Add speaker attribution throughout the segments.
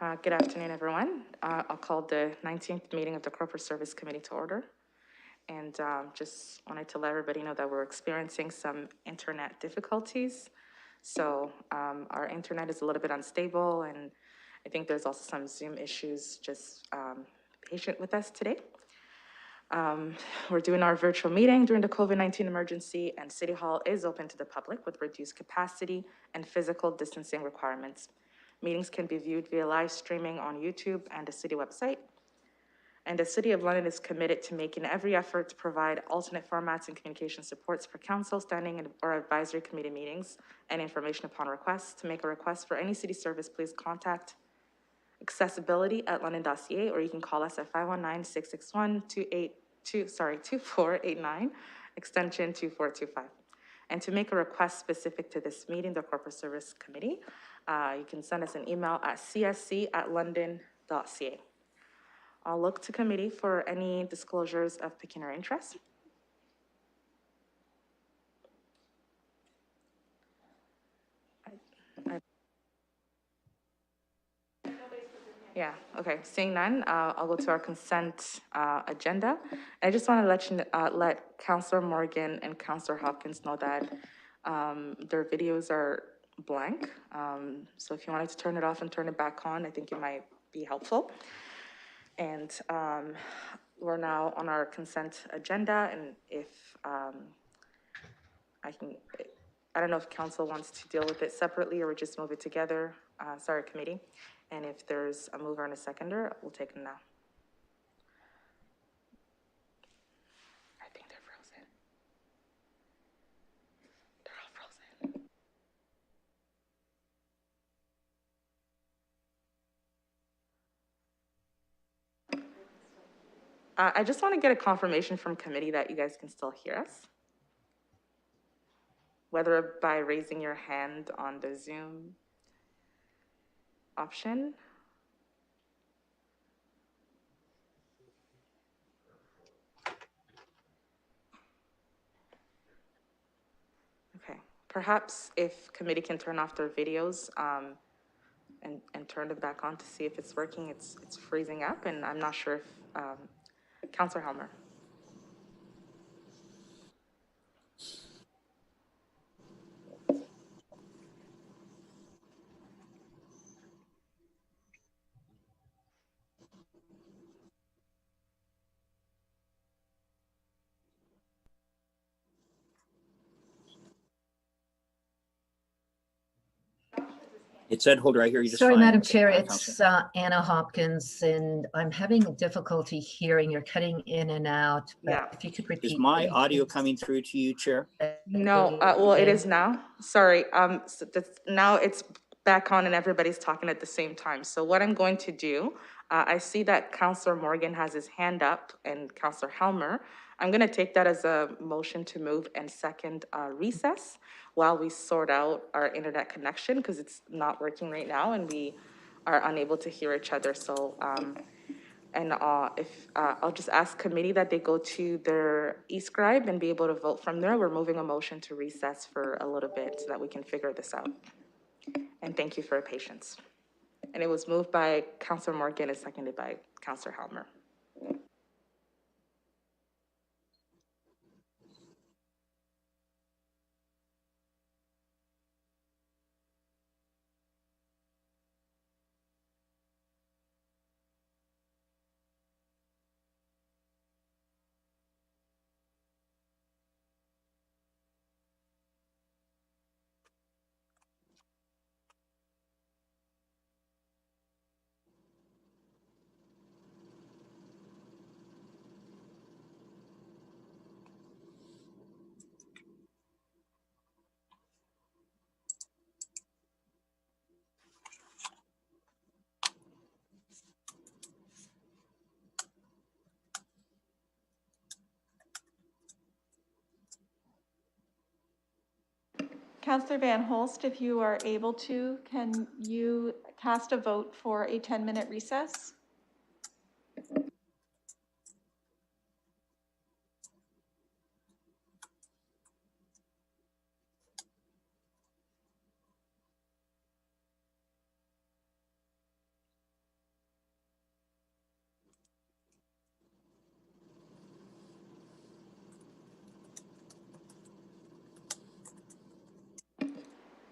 Speaker 1: Good afternoon, everyone. I'll call the 19th meeting of the Corporate Service Committee to order. And just wanted to let everybody know that we're experiencing some internet difficulties. So our internet is a little bit unstable, and I think there's also some Zoom issues. Just patient with us today. We're doing our virtual meeting during the COVID-19 emergency, and City Hall is open to the public with reduced capacity and physical distancing requirements. Meetings can be viewed via live streaming on YouTube and the city website. And the City of London is committed to making every effort to provide alternate formats and communication supports for council, standing or advisory committee meetings and information upon request. To make a request for any city service, please contact accessibility@london.ca, or you can call us at 519-661-2489, extension 2425. And to make a request specific to this meeting, the Corporate Service Committee, you can send us an email at csc@london.ca. I'll look to committee for any disclosures of pecuniary interest. Yeah, okay, seeing none, I'll go to our consent agenda. I just want to let Councillor Morgan and Councillor Hopkins know that their videos are blank. So if you wanted to turn it off and turn it back on, I think it might be helpful. And we're now on our consent agenda, and if I don't know if council wants to deal with it separately or just move it together, committee. And if there's a mover and a seconder, we'll take them now. I think they're frozen. They're all frozen. I just want to get a confirmation from committee that you guys can still hear us, whether by raising your hand on the Zoom option. Okay, perhaps if committee can turn off their videos and turn it back on to see if it's working. It's freezing up, and I'm not sure if Councillor Helmer.
Speaker 2: It said, hold right here. You just
Speaker 3: Sorry,
Speaker 2: fine.
Speaker 3: Madam Chair, it's Anna Hopkins, and I'm having difficulty hearing. You're cutting in and out.
Speaker 1: Yeah.
Speaker 3: If you could repeat.
Speaker 2: Is my audio coming through to you, Chair?
Speaker 1: No, well, it is now. Sorry. So now it's back on and everybody's talking at the same time. So what I'm going to do, I see that Councillor Morgan has his hand up and Councillor Helmer. I'm going to take that as a motion to move and second recess while we sort out our internet connection, because it's not working right now and we are unable to hear each other. So I'll just ask committee that they go to their e-scribe and be able to vote from there. We're moving a motion to recess for a little bit so that we can figure this out. And thank you for your patience. And it was moved by Councillor Morgan and seconded by Councillor Helmer.
Speaker 4: Councillor Van Holst, if you are able to, can you cast a vote for a 10-minute recess?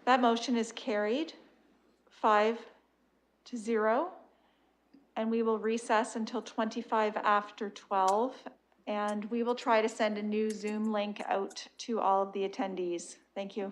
Speaker 4: That motion is carried 5-0. And we will recess until 25 after 12. And we will try to send a new Zoom link out to all of the attendees. Thank you.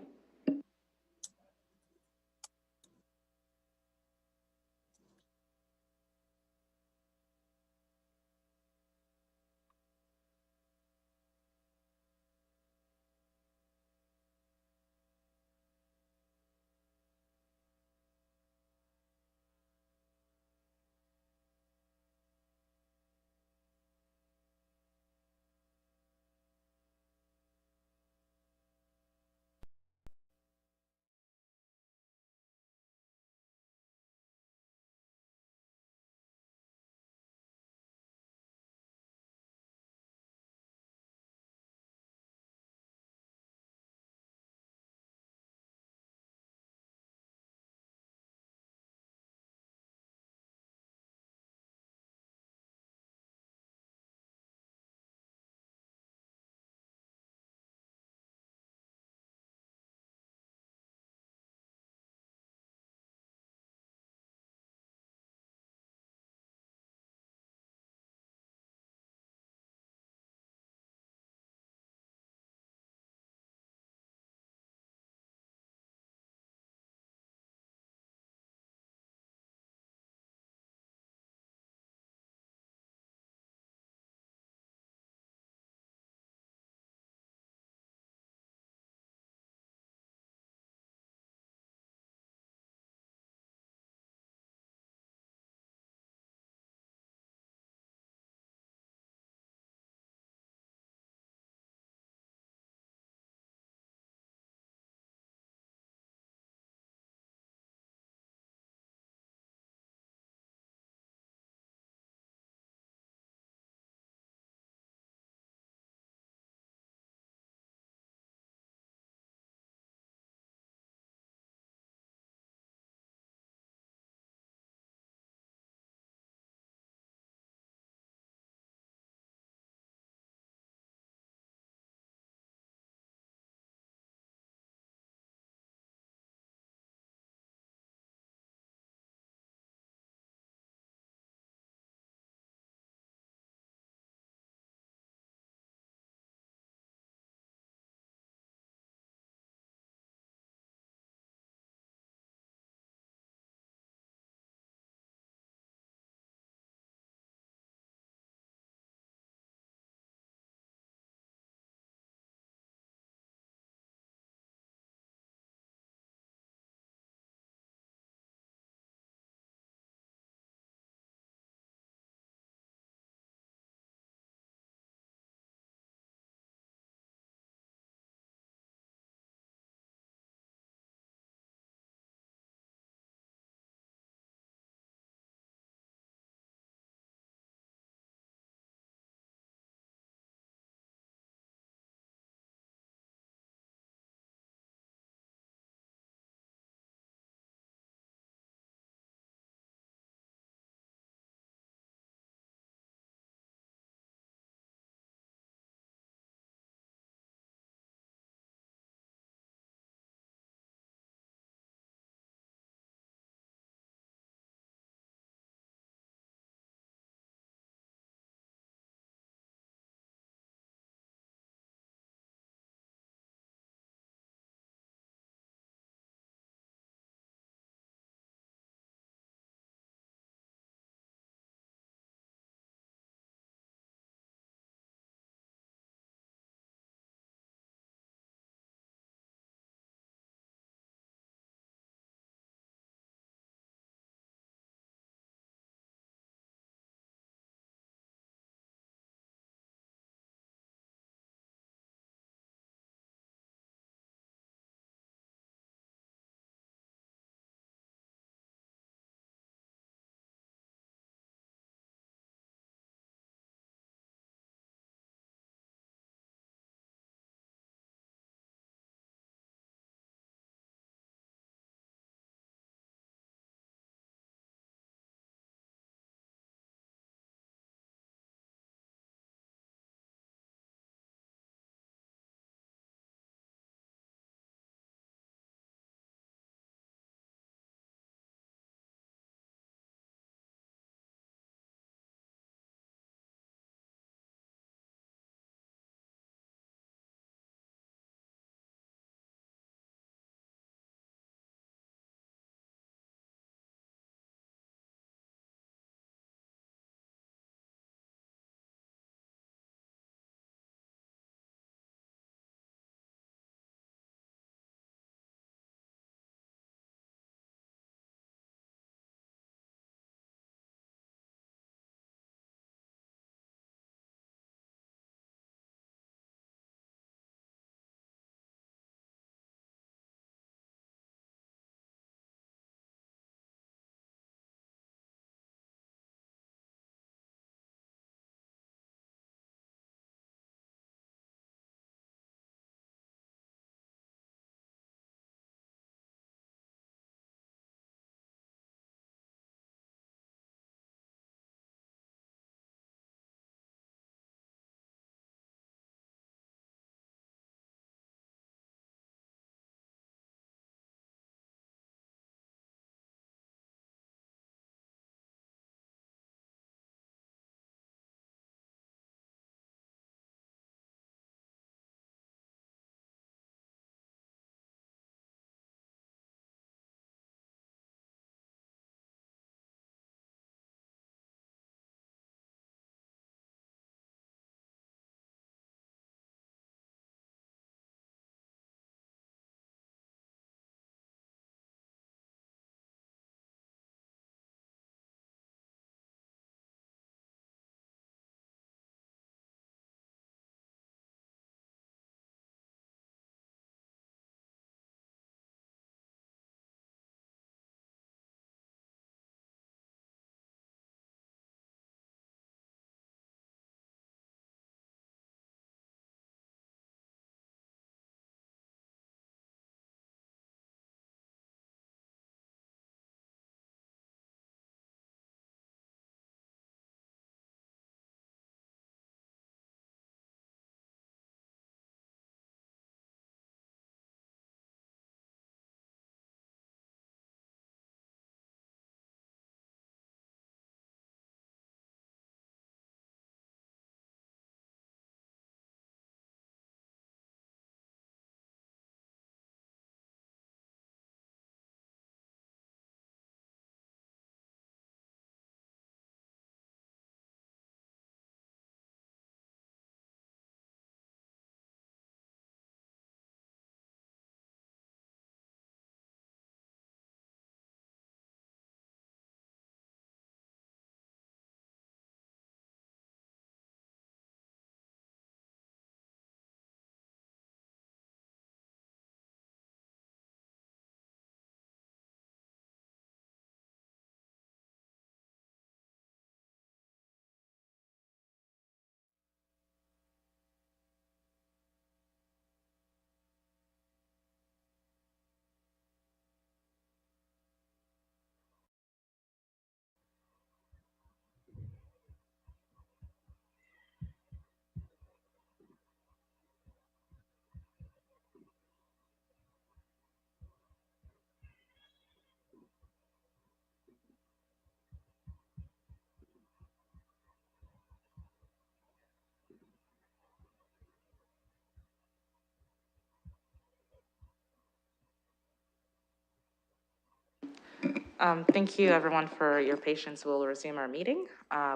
Speaker 1: Thank you, everyone, for your patience. We'll resume our meeting.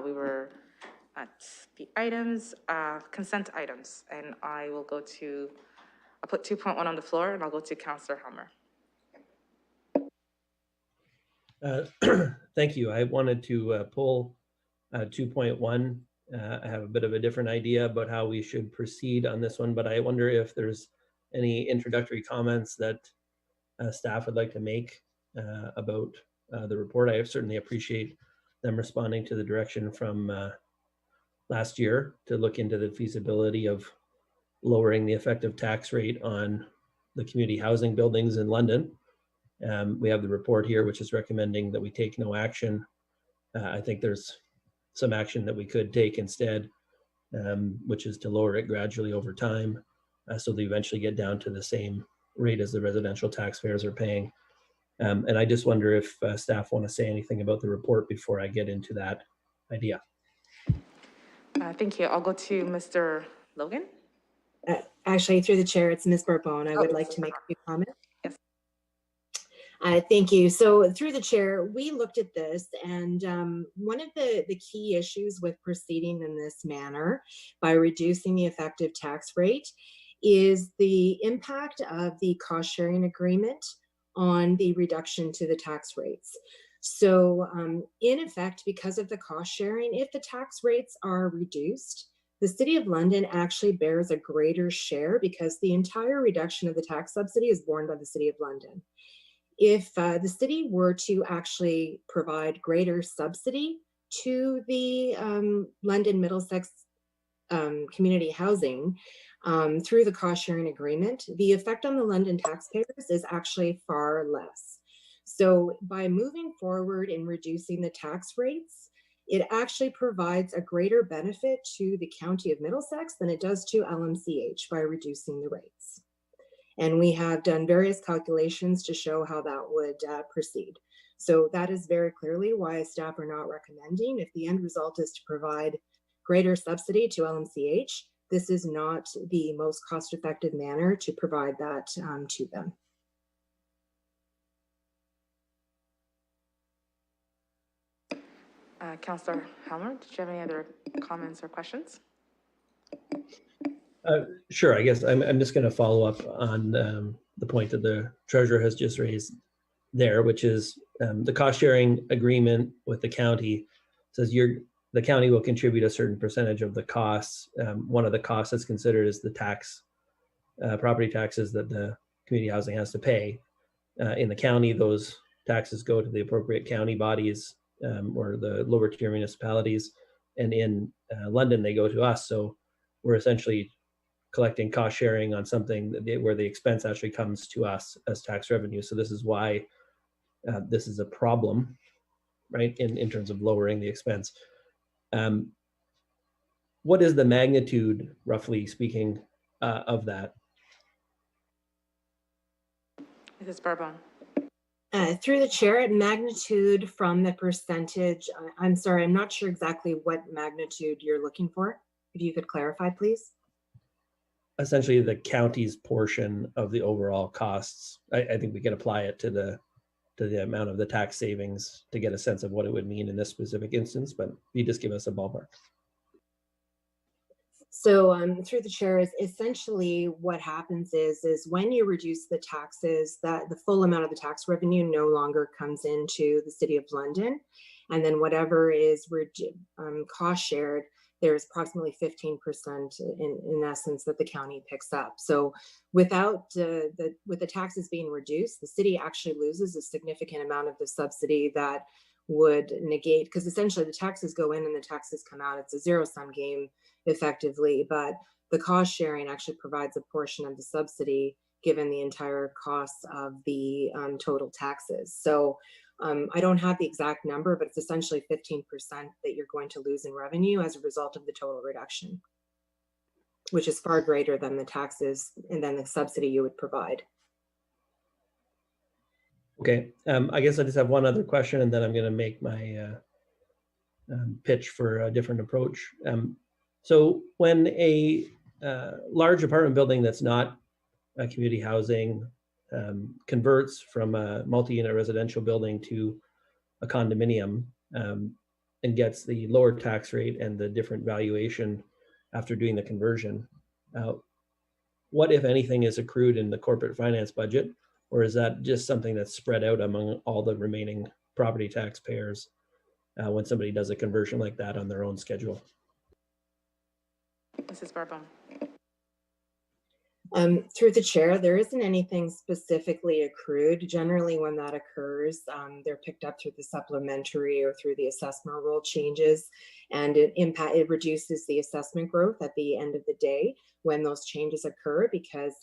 Speaker 1: We were at the items, consent items, and I'll put 2.1 on the floor, and I'll go to Councillor Helmer.
Speaker 5: Thank you. I wanted to pull 2.1. I have a bit of a different idea about how we should proceed on this one, but I wonder if there's any introductory comments that staff would like to make about the report. I certainly appreciate them responding to the direction from last year to look into the feasibility of lowering the effective tax rate on the community housing buildings in London. We have the report here, which is recommending that we take no action. I think there's some action that we could take instead, which is to lower it gradually over time so they eventually get down to the same rate as the residential taxpayers are paying. And I just wonder if staff want to say anything about the report before I get into that idea.
Speaker 1: Thank you. I'll go to Mr. Logan.
Speaker 6: Actually, through the chair, it's Ms. Bourbon. I would like to make a few comments.
Speaker 1: Yes.
Speaker 6: Thank you. So through the chair, we looked at this, and one of the key issues with proceeding in this manner by reducing the effective tax rate is the impact of the cost sharing agreement on the reduction to the tax rates. So in effect, because of the cost sharing, if the tax rates are reduced, the City of London actually bears a greater share because the entire reduction of the tax subsidy is borne by the City of London. If the city were to actually provide greater subsidy to the London Middlesex community housing through the cost sharing agreement, the effect on the London taxpayers is actually far less. So by moving forward and reducing the tax rates, it actually provides a greater benefit to the County of Middlesex than it does to LMCH by reducing the rates. And we have done various calculations to show how that would proceed. So that is very clearly why staff are not recommending. If the end result is to provide greater subsidy to LMCH, this is not the most cost-effective manner to provide that to them.
Speaker 1: Councillor Helmer, did you have any other comments or questions?
Speaker 5: Sure, I guess I'm just going to follow up on the point that the treasurer has just raised there, which is the cost sharing agreement with the county says the county will contribute a certain percentage of the costs. One of the costs that's considered is the tax, property taxes that the community housing has to pay. In the county, those taxes go to the appropriate county bodies or the lower tier municipalities. And in London, they go to us. So we're essentially collecting cost sharing on something where the expense actually comes to us as tax revenue. So this is why this is a problem, right, in terms of lowering the expense. What is the magnitude, roughly speaking, of that?
Speaker 1: Mrs. Bourbon.
Speaker 6: Through the chair, magnitude from the percentage, I'm sorry, I'm not sure exactly what magnitude you're looking for. If you could clarify, please.
Speaker 5: Essentially the county's portion of the overall costs. I think we can apply it to the amount of the tax savings to get a sense of what it would mean in this specific instance, but you just give us a ballpark.
Speaker 6: So through the chair, is essentially what happens is when you reduce the taxes, that the full amount of the tax revenue no longer comes into the City of London, and then whatever is cost shared, there's approximately 15% in essence that the county picks up. So without with the taxes being reduced, the city actually loses a significant amount of the subsidy that would negate, because essentially the taxes go in and the taxes come out. It's a zero-sum game effectively, but the cost sharing actually provides a portion of the subsidy given the entire cost of the total taxes. So I don't have the exact number, but it's essentially 15% that you're going to lose in revenue as a result of the total reduction, which is far greater than the taxes and then the subsidy you would provide.
Speaker 5: Okay, I guess I just have one other question and then I'm going to make my pitch for a different approach. So when a large apartment building that's not a community housing converts from a multi-unit residential building to a condominium, and gets the lower tax rate and the different valuation after doing the conversion, what, if anything, is accrued in the corporate finance budget? Or is that just something that's spread out among all the remaining property taxpayers when somebody does a conversion like that on their own schedule?
Speaker 1: Mrs. Barbone.
Speaker 6: Through the chair, there isn't anything specifically accrued. Generally, when that occurs, they're picked up through the supplementary or through the assessment rule changes, and it reduces the assessment growth at the end of the day when those changes occur, because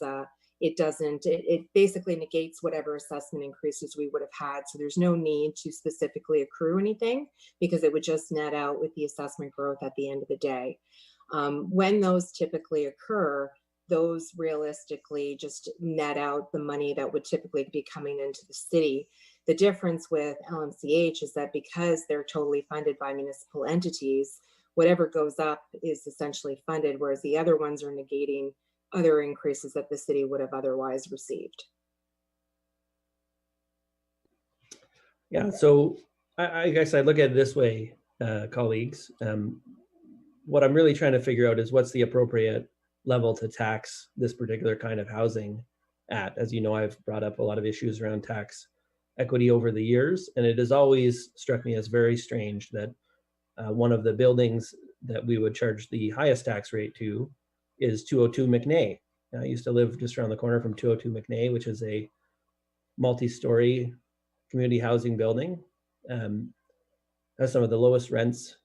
Speaker 6: it basically negates whatever assessment increases we would have had. So there's no need to specifically accrue anything, because it would just net out with the assessment growth at the end of the day. When those typically occur, those realistically just net out the money that would typically be coming into the city. The difference with LMCH is that because they're totally funded by municipal entities, whatever goes up is essentially funded, whereas the other ones are negating other increases that the city would have otherwise received.
Speaker 5: Yeah, so I guess I look at it this way, colleagues. What I'm really trying to figure out is what's the appropriate level to tax this particular kind of housing at. As you know, I've brought up a lot of issues around tax equity over the years, and it has always struck me as very strange that one of the buildings that we would charge the highest tax rate to is 202 McNay. I used to live just around the corner from 202 McNay, which is a multi-story community housing building. Has some of the lowest rents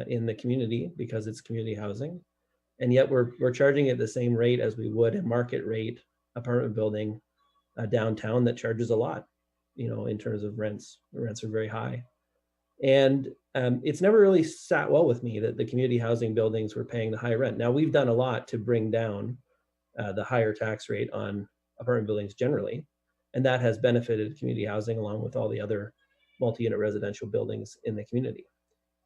Speaker 5: in the community because it's community housing. And yet we're charging it the same rate as we would a market rate apartment building downtown that charges a lot, in terms of rents. The rents are very high. And it's never really sat well with me that the community housing buildings were paying the high rent. Now, we've done a lot to bring down the higher tax rate on apartment buildings generally, and that has benefited community housing along with all the other multi-unit residential buildings in the community.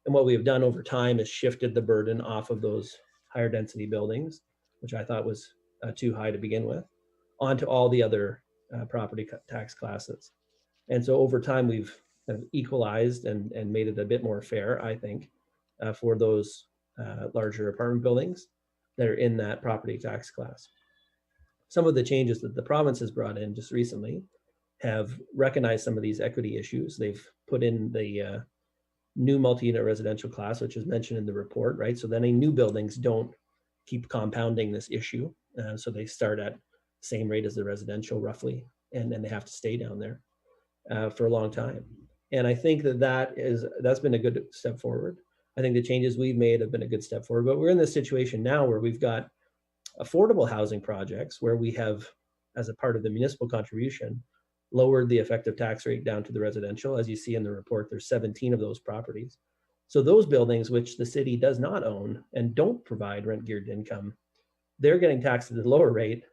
Speaker 5: And what we have done over time is shifted the burden off of those higher density buildings, which I thought was too high to begin with, onto all the other property tax classes. And so over time, we've kind of equalized and made it a bit more fair, I think, for those larger apartment buildings that are in that property tax class. Some of the changes that the province has brought in just recently have recognized some of these equity issues. They've put in the new multi-unit residential class, which is mentioned in the report, right? So then any new buildings don't keep compounding this issue. So they start at the same rate as the residential roughly, and then they have to stay down there for a long time. And I think that's been a good step forward. I think the changes we've made have been a good step forward, but we're in this situation now where we've got affordable housing projects where we have, as a part of the municipal contribution, lowered the effective tax rate down to the residential. As you see in the report, there's 17 of those properties. So those buildings which the city does not own and don't provide rent geared income, they're getting taxed at the lower rate.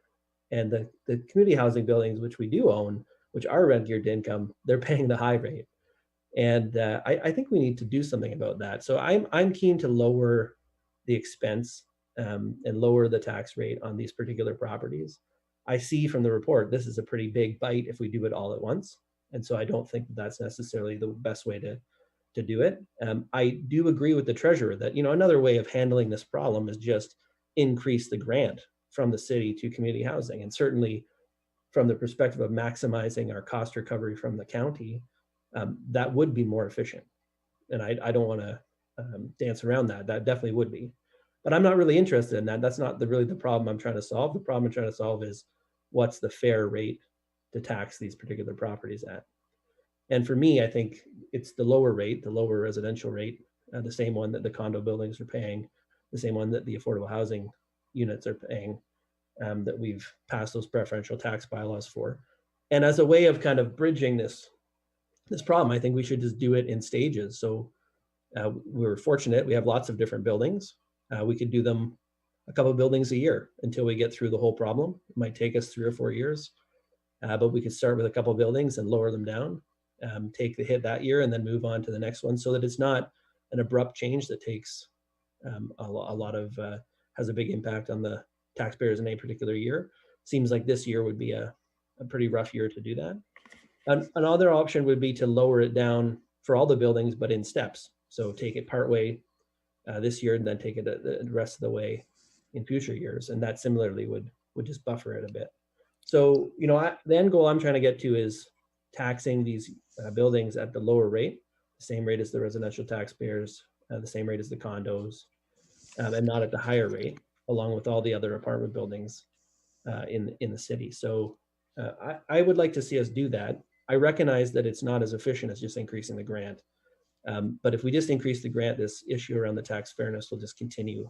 Speaker 5: And the community housing buildings which we do own, which are rent geared income, they're paying the high rate. And I think we need to do something about that. So I'm keen to lower the expense and lower the tax rate on these particular properties. I see from the report, this is a pretty big bite if we do it all at once. And so I don't think that's necessarily the best way to do it. I do agree with the treasurer that, another way of handling this problem is just increase the grant from the city to community housing. And certainly from the perspective of maximizing our cost recovery from the county, that would be more efficient. And I don't want to dance around that. That definitely would be. But I'm not really interested in that. That's not really the problem I'm trying to solve. The problem I'm trying to solve is what's the fair rate to tax these particular properties at. And for me, I think it's the lower rate, the lower residential rate, the same one that the condo buildings are paying, the same one that the affordable housing units are paying, that we've passed those preferential tax bylaws for. And as a way of kind of bridging this problem, I think we should just do it in stages. So we're fortunate, we have lots of different buildings. We could do them a couple of buildings a year until we get through the whole problem. It might take us 3 or 4 years, but we could start with a couple of buildings and lower them down, take the hit that year and then move on to the next one, so that it's not an abrupt change that takes a lot of, has a big impact on the taxpayers in a particular year. Seems like this year would be a a pretty rough year to do that. Another option would be to lower it down for all the buildings, but in steps. So take it partway this year and then take it the rest of the way in future years. And that similarly would just buffer it a bit. So, you know, the end goal I'm trying to get to is taxing these buildings at the lower rate, the same rate as the residential taxpayers, the same rate as the condos, and not at the higher rate, along with all the other apartment buildings in the city. So I would like to see us do that. I recognize that it's not as efficient as just increasing the grant. But if we just increase the grant, this issue around the tax fairness will just continue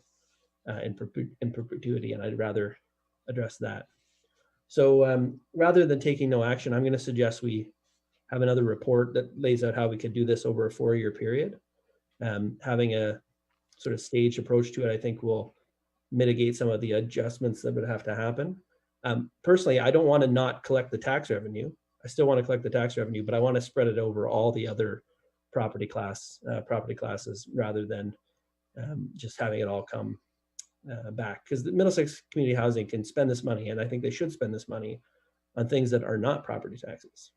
Speaker 5: in perpetuity, and I'd rather address that. So rather than taking no action, I'm going to suggest we have another report that lays out how we could do this over a 4-year period. Having a sort of staged approach to it, I think will mitigate some of the adjustments that would have to happen. Personally, I don't want to not collect the tax revenue. I still want to collect the tax revenue, but I want to spread it over all the other property classes rather than just having it all come back. Because the Middlesex Community Housing can spend this money, and I think they should spend this money on things that are not property taxes.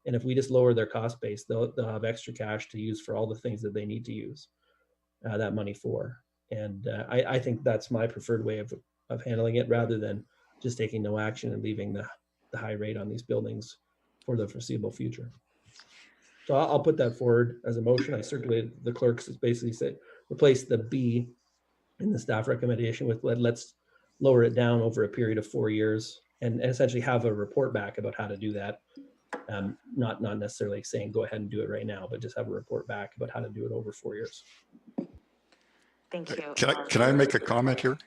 Speaker 5: And if we just lower their cost base, they'll have extra cash to use for all the things that they need to use that money for. And I think that's my preferred way of handling it, rather than just taking no action and leaving the high rate on these buildings for the foreseeable future. So I'll put that forward as a motion. I circulated the clerks basically said replace the B in the staff recommendation with let's lower it down over a period of 4 years and essentially have a report back about how to do that. Not necessarily saying go ahead and do it right now, but just have a report back about how to do it over 4 years.
Speaker 1: Thank you.
Speaker 7: Can I make a comment here?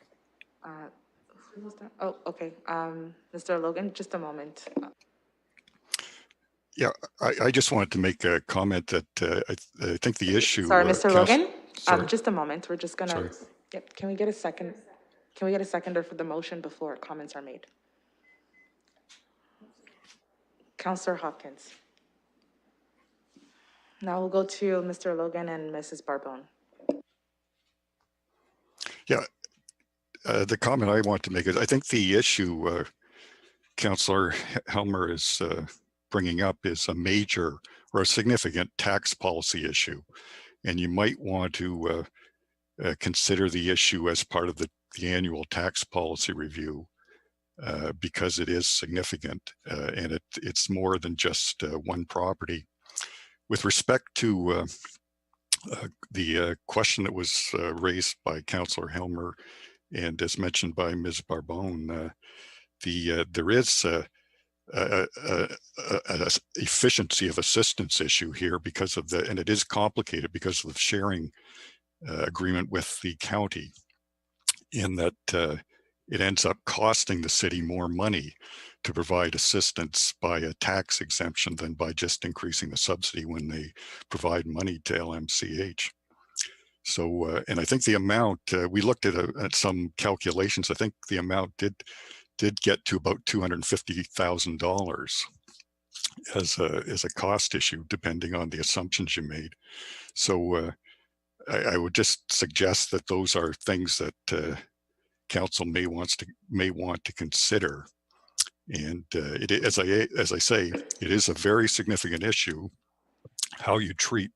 Speaker 1: Who was that? Oh, okay. Mr. Logan, just a moment.
Speaker 7: Yeah, I just wanted to make a comment that I think the issue.
Speaker 1: Sorry, Mr. Logan.
Speaker 7: Sorry.
Speaker 1: Just a moment. We're just gonna.
Speaker 7: Sorry.
Speaker 1: Yep. Can we get a second? Can we get a seconder for the motion before comments are made? Councillor Hopkins. Now we'll go to Mr. Logan and Mrs. Barbone.
Speaker 7: Yeah, the comment I want to make is I think the issue Councillor Helmer is bringing up is a major or a significant tax policy issue. And you might want to consider the issue as part of the annual tax policy review because it is significant and it's more than just one property. With respect to the question that was raised by Councillor Helmer and as mentioned by Ms. Barbone, there is a efficiency of assistance issue here because of and it is complicated because of the sharing agreement with the county, in that it ends up costing the city more money to provide assistance by a tax exemption than by just increasing the subsidy when they provide money to LMCH. So, and I think the amount, we looked at some calculations, I think the amount did get to about $250,000 as a cost issue, depending on the assumptions you made. So I would just suggest that those are things that council may want to consider. And as I say, it is a very significant issue how you treat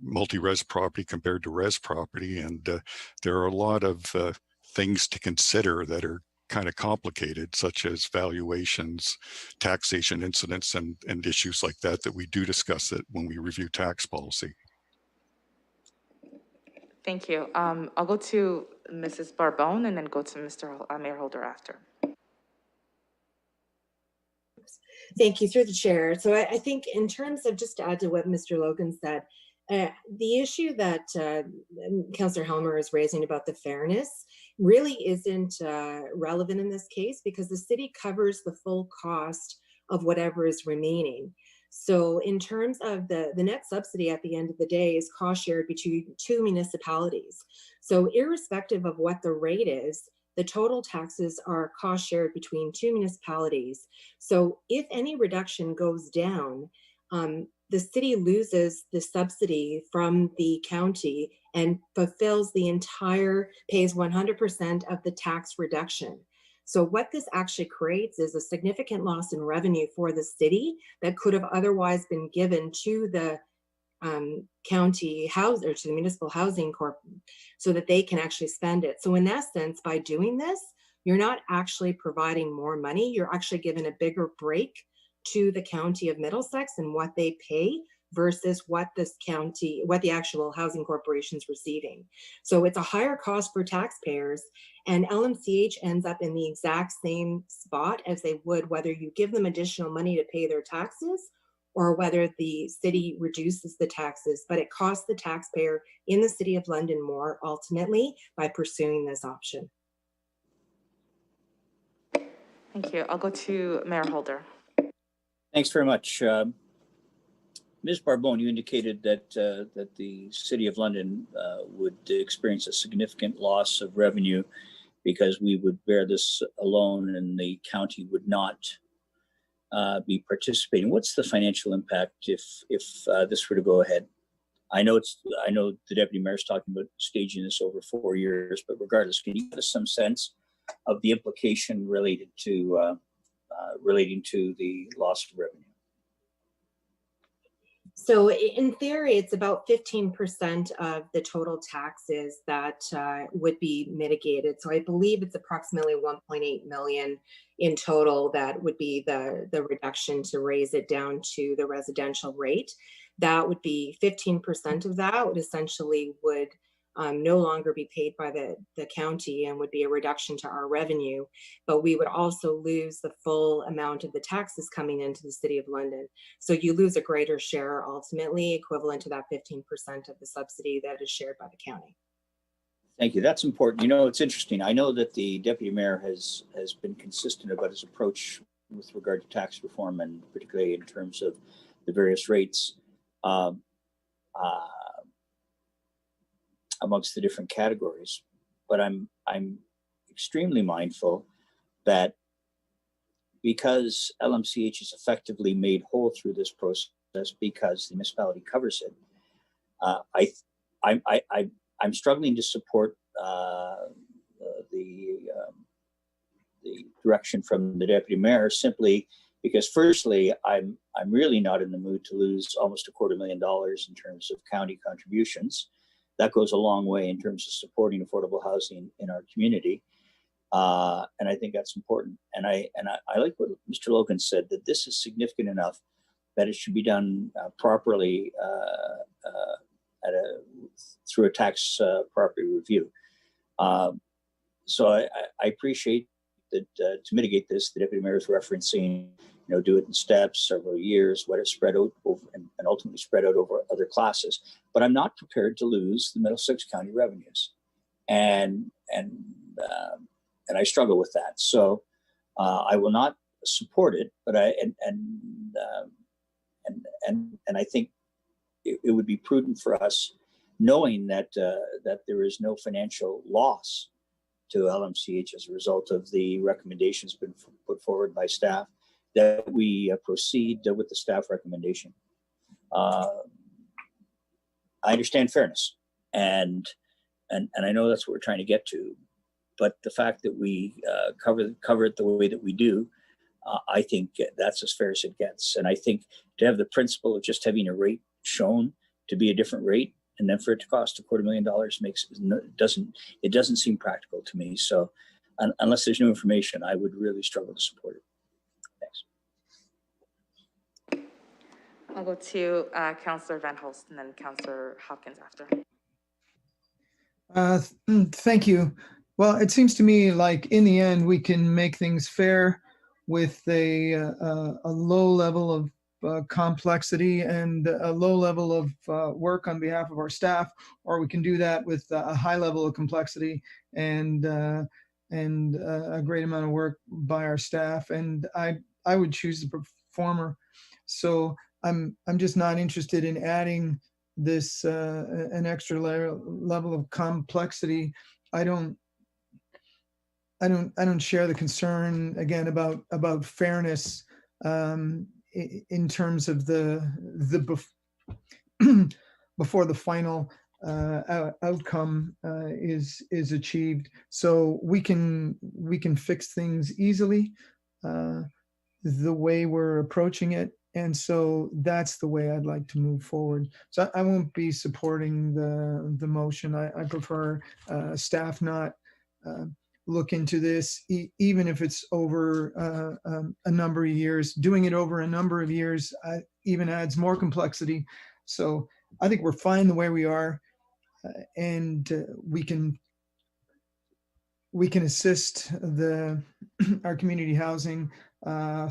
Speaker 7: multi-res property compared to res property, and there are a lot of things to consider that are kind of complicated, such as valuations, taxation incidents, and issues like that we do discuss it when we review tax policy.
Speaker 1: Thank you. I'll go to Mrs. Barbone and then go to Mr. Mayor Holder after.
Speaker 6: Thank you, through the chair. So I think in terms of, just to add to what Mr. Logan said, the issue that Councillor Helmer is raising about the fairness really isn't relevant in this case, because the city covers the full cost of whatever is remaining. So in terms of the net subsidy at the end of the day is cost shared between 2 municipalities. So irrespective of what the rate is, the total taxes are cost shared between 2 municipalities. So if any reduction goes down, the city loses the subsidy from the county and fulfills the entire, pays 100% of the tax reduction. So what this actually creates is a significant loss in revenue for the city that could have otherwise been given to the county house or to the municipal housing corp so that they can actually spend it. So in essence, by doing this, you're not actually providing more money. You're actually giving a bigger break to the county of Middlesex and what they pay versus what the actual housing corporation is receiving. So it's a higher cost for taxpayers, and LMCH ends up in the exact same spot as they would whether you give them additional money to pay their taxes or whether the city reduces the taxes, but it costs the taxpayer in the City of London more ultimately by pursuing this option.
Speaker 1: Thank you. I'll go to Mayor Holder.
Speaker 2: Thanks very much. Ms. Barbone, you indicated that the City of London would experience a significant loss of revenue because we would bear this alone and the county would not be participating. What's the financial impact if this were to go ahead? I know the deputy mayor's talking about staging this over 4 years, but regardless, can you give us some sense of the implication relating to the loss of revenue?
Speaker 6: So in theory, it's about 15% of the total taxes that would be mitigated. So I believe it's approximately 1.8 million in total that would be the reduction to raise it down to the residential rate. That would be 15% of that would essentially no longer be paid by the county and would be a reduction to our revenue, but we would also lose the full amount of the taxes coming into the City of London. So you lose a greater share ultimately equivalent to that 15% of the subsidy that is shared by the county.
Speaker 2: Thank you. That's important. You know, it's interesting. I know that the deputy mayor has been consistent about his approach with regard to tax reform and particularly in terms of the various rates amongst the different categories. But I'm extremely mindful that because LMCH is effectively made whole through this process because the municipality covers it, I'm struggling to support the direction from the deputy mayor simply because, firstly, I'm really not in the mood to lose almost $250,000 in terms of county contributions. That goes a long way in terms of supporting affordable housing in our community. And I think that's important. And I like what Mr. Logan said, that this is significant enough that it should be done properly through a tax property review. So I appreciate that to mitigate this, the deputy mayor is referencing, do it in steps, several years, let it spread out over and ultimately spread out over other classes. But I'm not prepared to lose the Middlesex County revenues, and I struggle with that. So I will not support it. But I think it would be prudent for us, knowing that there is no financial loss to LMCH as a result of the recommendations been put forward by staff, that we proceed with the staff recommendation. I understand fairness, and I know that's what we're trying to get to, but the fact that we cover it the way that we do, I think that's as fair as it gets. And I think to have the principle of just having a rate shown to be a different rate, and then for it to cost $250,000 it doesn't seem practical to me. So unless there's new information, I would really struggle to support it. Thanks.
Speaker 1: I'll go to Councillor Van Holst and then Councillor Hopkins after.
Speaker 8: Thank you. Well, it seems to me like in the end we can make things fair with a low level of complexity and a low level of work on behalf of our staff, or we can do that with a high level of complexity and a great amount of work by our staff. And I would choose the former. So I'm just not interested in adding this an extra level of complexity. I don't share the concern again about fairness in terms of the before the final outcome is achieved. So we can fix things easily the way we're approaching it. And so that's the way I'd like to move forward. So I won't be supporting the motion. I prefer staff not look into this, even if it's over a number of years. Doing it over a number of years even adds more complexity. So I think we're fine the way we are, and we can assist our community housing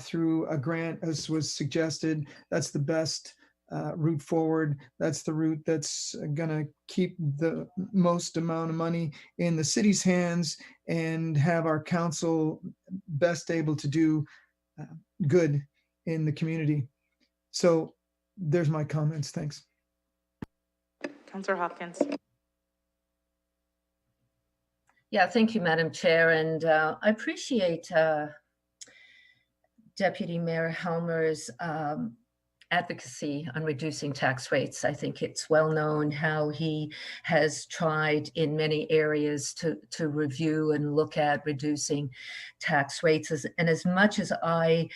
Speaker 8: through a grant, as was suggested. That's the best route forward. That's the route that's going to keep the most amount of money in the city's hands and have our council best able to do good in the community. So there's my comments. Thanks.
Speaker 1: Councillor Hopkins.
Speaker 3: Yeah, thank you, Madam Chair. And I appreciate Deputy Mayor Helmer's advocacy on reducing tax rates. I think it's well known how he has tried in many areas to review and look at reducing tax rates. And as much as I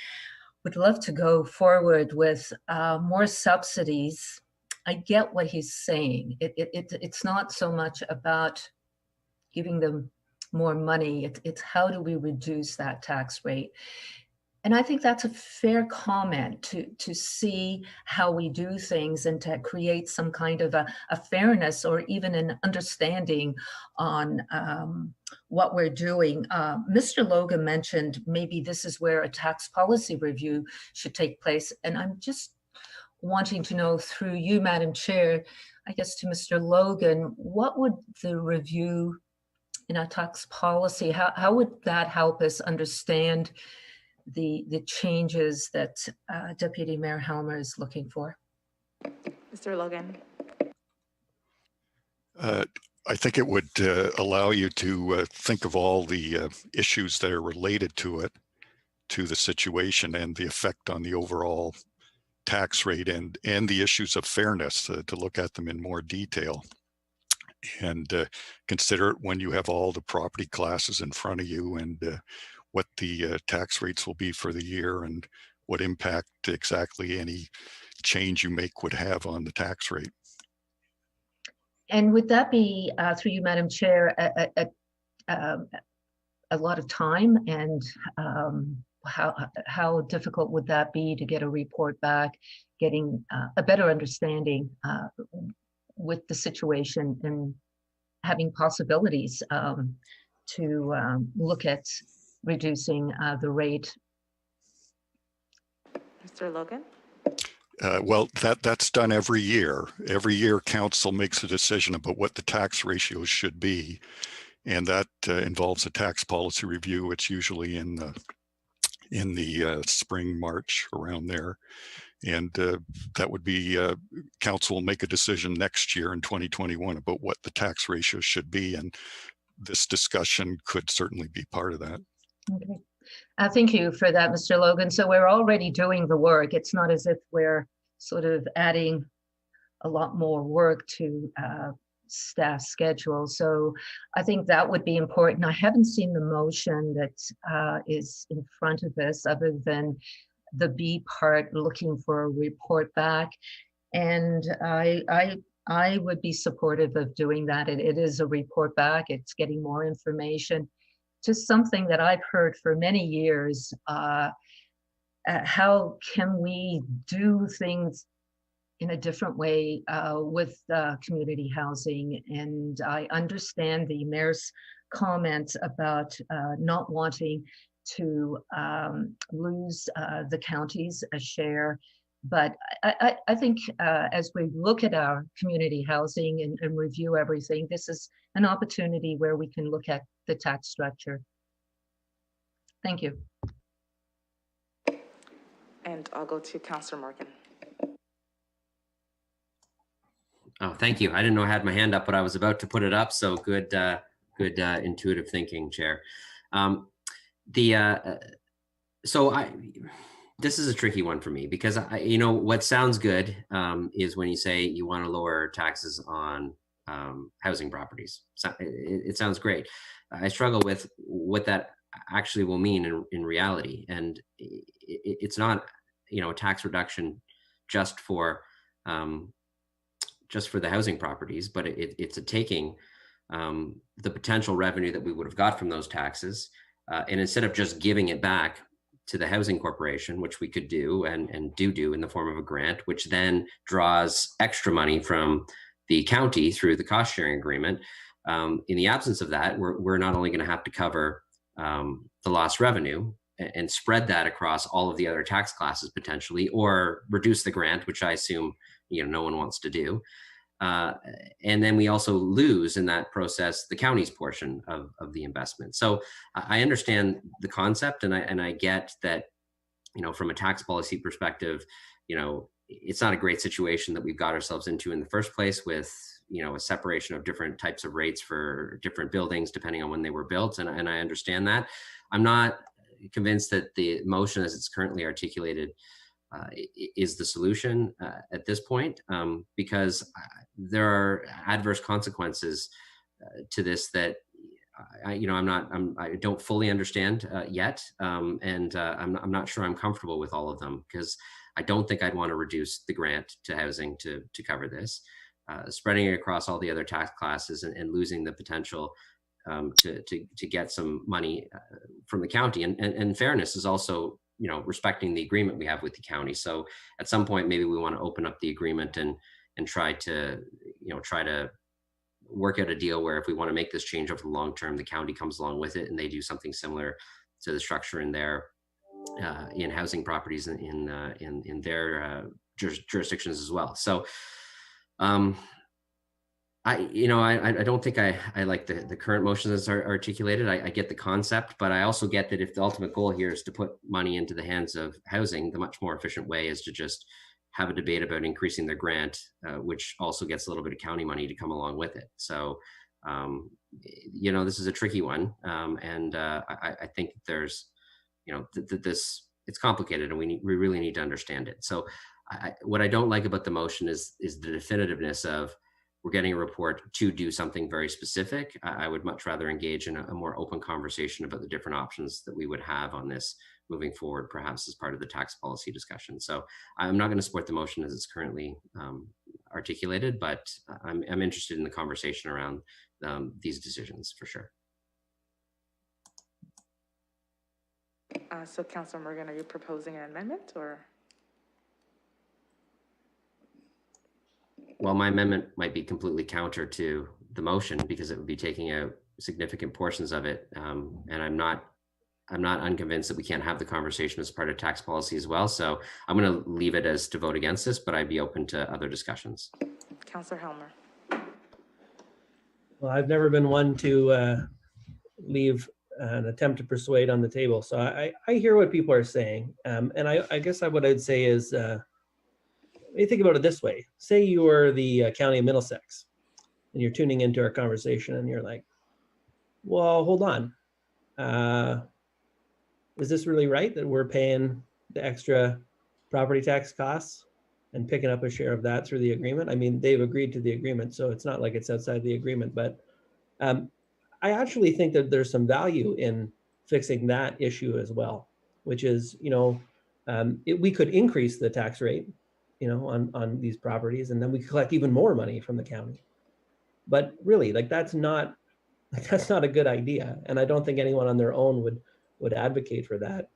Speaker 3: would love to go forward with more subsidies, I get what he's saying. It's not so much about giving them more money. It's how do we reduce that tax rate? And I think that's a fair comment to see how we do things and to create some kind of a fairness or even an understanding on what we're doing. Mr. Logan mentioned maybe this is where a tax policy review should take place. And I'm just wanting to know through you, Madam Chair, I guess to Mr. Logan, what would the review in our tax policy, how would that help us understand the changes that Deputy Mayor Helmer is looking for?
Speaker 1: Mr. Logan.
Speaker 7: I think it would allow you to think of all the issues that are related to it, to the situation and the effect on the overall tax rate and the issues of fairness, to look at them in more detail. And consider it when you have all the property classes in front of you and what the tax rates will be for the year and what impact exactly any change you make would have on the tax rate.
Speaker 3: And would that be, through you, Madam Chair, a lot of time? And how difficult would that be to get a report back, getting a better understanding with the situation and having possibilities to look at reducing the rate?
Speaker 1: Mr. Logan?
Speaker 7: Well, that's done every year. Every year, council makes a decision about what the tax ratios should be, and that involves a tax policy review. It's usually in the spring, March, around there. And that would be, council will make a decision next year in 2021 about what the tax ratio should be. And this discussion could certainly be part of that.
Speaker 3: Okay. Thank you for that, Mr. Logan. So we're already doing the work. It's not as if we're sort of adding a lot more work to staff schedule. So I think that would be important. I haven't seen the motion that is in front of us other than the B part, looking for a report back. And I would be supportive of doing that. It is a report back. It's getting more information. Just something that I've heard for many years. How can we do things in a different way with community housing? And I understand the mayor's comments about not wanting to lose the counties a share. But I think as we look at our community housing and review everything, this is an opportunity where we can look at the tax structure. Thank you.
Speaker 1: And I'll go to Councillor Morgan.
Speaker 9: Oh, thank you. I didn't know I had my hand up, but I was about to put it up. So good, good intuitive thinking, Chair. This is a tricky one for me because what sounds good is when you say you want to lower taxes on housing properties. So it sounds great. I struggle with what that actually will mean in reality. And it's not, a tax reduction just for the housing properties, but it's a taking the potential revenue that we would have got from those taxes. And instead of just giving it back to the housing corporation, which we could do and do in the form of a grant, which then draws extra money from the county through the cost sharing agreement. In the absence of that, we're not only going to have to cover the lost revenue and spread that across all of the other tax classes potentially, or reduce the grant, which I assume no one wants to do. And then we also lose in that process the county's portion of the investment. So I understand the concept, and I get that, from a tax policy perspective, it's not a great situation that we've got ourselves into in the first place with, a separation of different types of rates for different buildings depending on when they were built. And I understand that. I'm not convinced that the motion as it's currently articulated is the solution at this point, because there are adverse consequences to this that I don't fully understand yet, and I'm not sure I'm comfortable with all of them, because I don't think I'd want to reduce the grant to housing to cover this, spreading it across all the other tax classes and losing the potential to get some money from the county. And fairness is also, respecting the agreement we have with the county. So at some point, maybe we want to open up the agreement and try to work out a deal where if we want to make this change over the long term, the county comes along with it and they do something similar to the structure in their in housing properties in their jurisdictions as well. So I don't think I like the current motion as articulated. I get the concept, but I also get that if the ultimate goal here is to put money into the hands of housing, the much more efficient way is to just have a debate about increasing their grant, which also gets a little bit of county money to come along with it. So, this is a tricky one. And I think there's, it's complicated and we really need to understand it. So what I don't like about the motion is the definitiveness of, we're getting a report to do something very specific. I would much rather engage in a more open conversation about the different options that we would have on this moving forward, perhaps as part of the tax policy discussion. So I'm not going to support the motion as it's currently articulated, but I'm interested in the conversation around these decisions for sure.
Speaker 1: So Councilor Morgan, are you proposing an amendment or?
Speaker 9: Well, my amendment might be completely counter to the motion because it would be taking out significant portions of it. And I'm not unconvinced that we can't have the conversation as part of tax policy as well. So I'm going to leave it as to vote against this, but I'd be open to other discussions.
Speaker 1: Councilor Helmer.
Speaker 5: Well, I've never been one to leave an attempt to persuade on the table. So I hear what people are saying. And I guess what I'd say is, you think about it this way. Say you are the County of Middlesex and you're tuning into our conversation and you're like, well, hold on. Is this really right that we're paying the extra property tax costs and picking up a share of that through the agreement? I mean, they've agreed to the agreement, so it's not like it's outside the agreement, but I actually think that there's some value in fixing that issue as well, which is, we could increase the tax rate, on these properties, and then we collect even more money from the county. But really, that's not a good idea, and I don't think anyone on their own would advocate for that.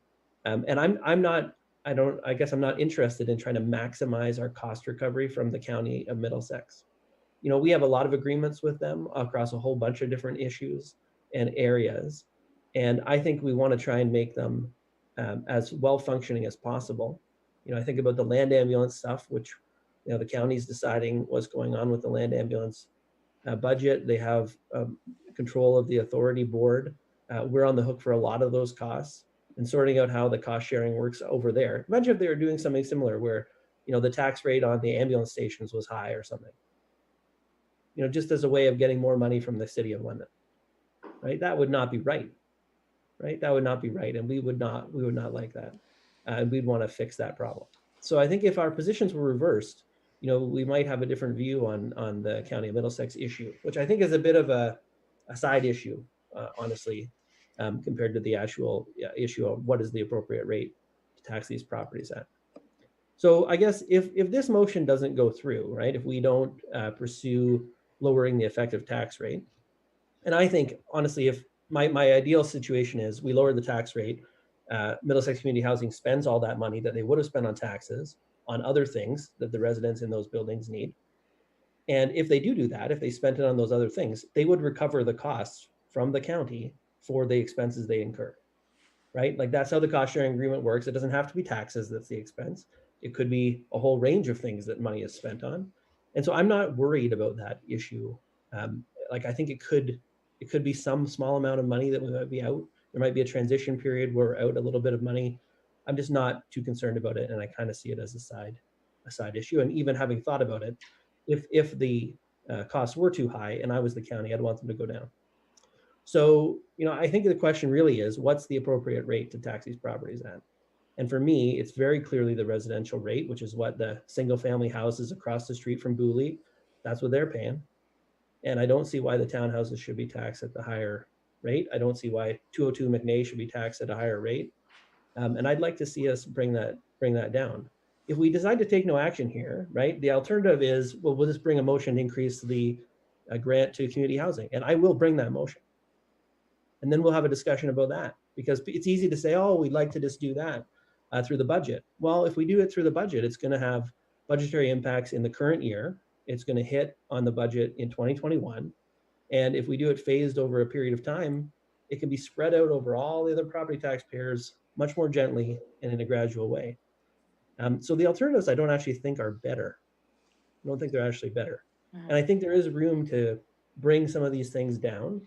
Speaker 5: And I guess I'm not interested in trying to maximize our cost recovery from the County of Middlesex. We have a lot of agreements with them across a whole bunch of different issues and areas, and I think we want to try and make them as well functioning as possible. I think about the land ambulance stuff, which, the county's deciding what's going on with the land ambulance budget. They have control of the authority board. We're on the hook for a lot of those costs, and sorting out how the cost sharing works over there. Imagine if they were doing something similar where, the tax rate on the ambulance stations was high or something, just as a way of getting more money from the City of London, right? That would not be right, right? That would not be right. And we would not like that. And we'd want to fix that problem. So I think if our positions were reversed, we might have a different view on the County of Middlesex issue, which I think is a bit of a side issue, honestly, compared to the actual issue of what is the appropriate rate to tax these properties at. So I guess if this motion doesn't go through, right, if we don't pursue lowering the effective tax rate, and I think honestly, if my ideal situation is we lower the tax rate, Middlesex Community Housing spends all that money that they would have spent on taxes on other things that the residents in those buildings need. And if they do that, if they spent it on those other things, they would recover the costs from the county for the expenses they incur, right? Like that's how the cost sharing agreement works. It doesn't have to be taxes that's the expense. It could be a whole range of things that money is spent on. And so I'm not worried about that issue. Like I think it could be some small amount of money that we might be out. There might be a transition period where we're out a little bit of money. I'm just not too concerned about it. And I kind of see it as a side issue. And even having thought about it, if the costs were too high and I was the county, I'd want them to go down. So, I think the question really is, what's the appropriate rate to tax these properties at? And for me, it's very clearly the residential rate, which is what the single family houses across the street from Booley, that's what they're paying. And I don't see why the townhouses should be taxed at the higher rate. I don't see why 202 McNay should be taxed at a higher rate. And I'd like to see us bring that down. If we decide to take no action here, right, the alternative is, well, we'll just bring a motion to increase the grant to community housing. And I will bring that motion. And then we'll have a discussion about that, because it's easy to say, oh, we'd like to just do that through the budget. Well, if we do it through the budget, it's going to have budgetary impacts in the current year. It's going to hit on the budget in 2021. And if we do it phased over a period of time, it can be spread out over all the other property taxpayers much more gently and in a gradual way. So the alternatives I don't actually think are better. I don't think they're actually better. And I think there is room to bring some of these things down.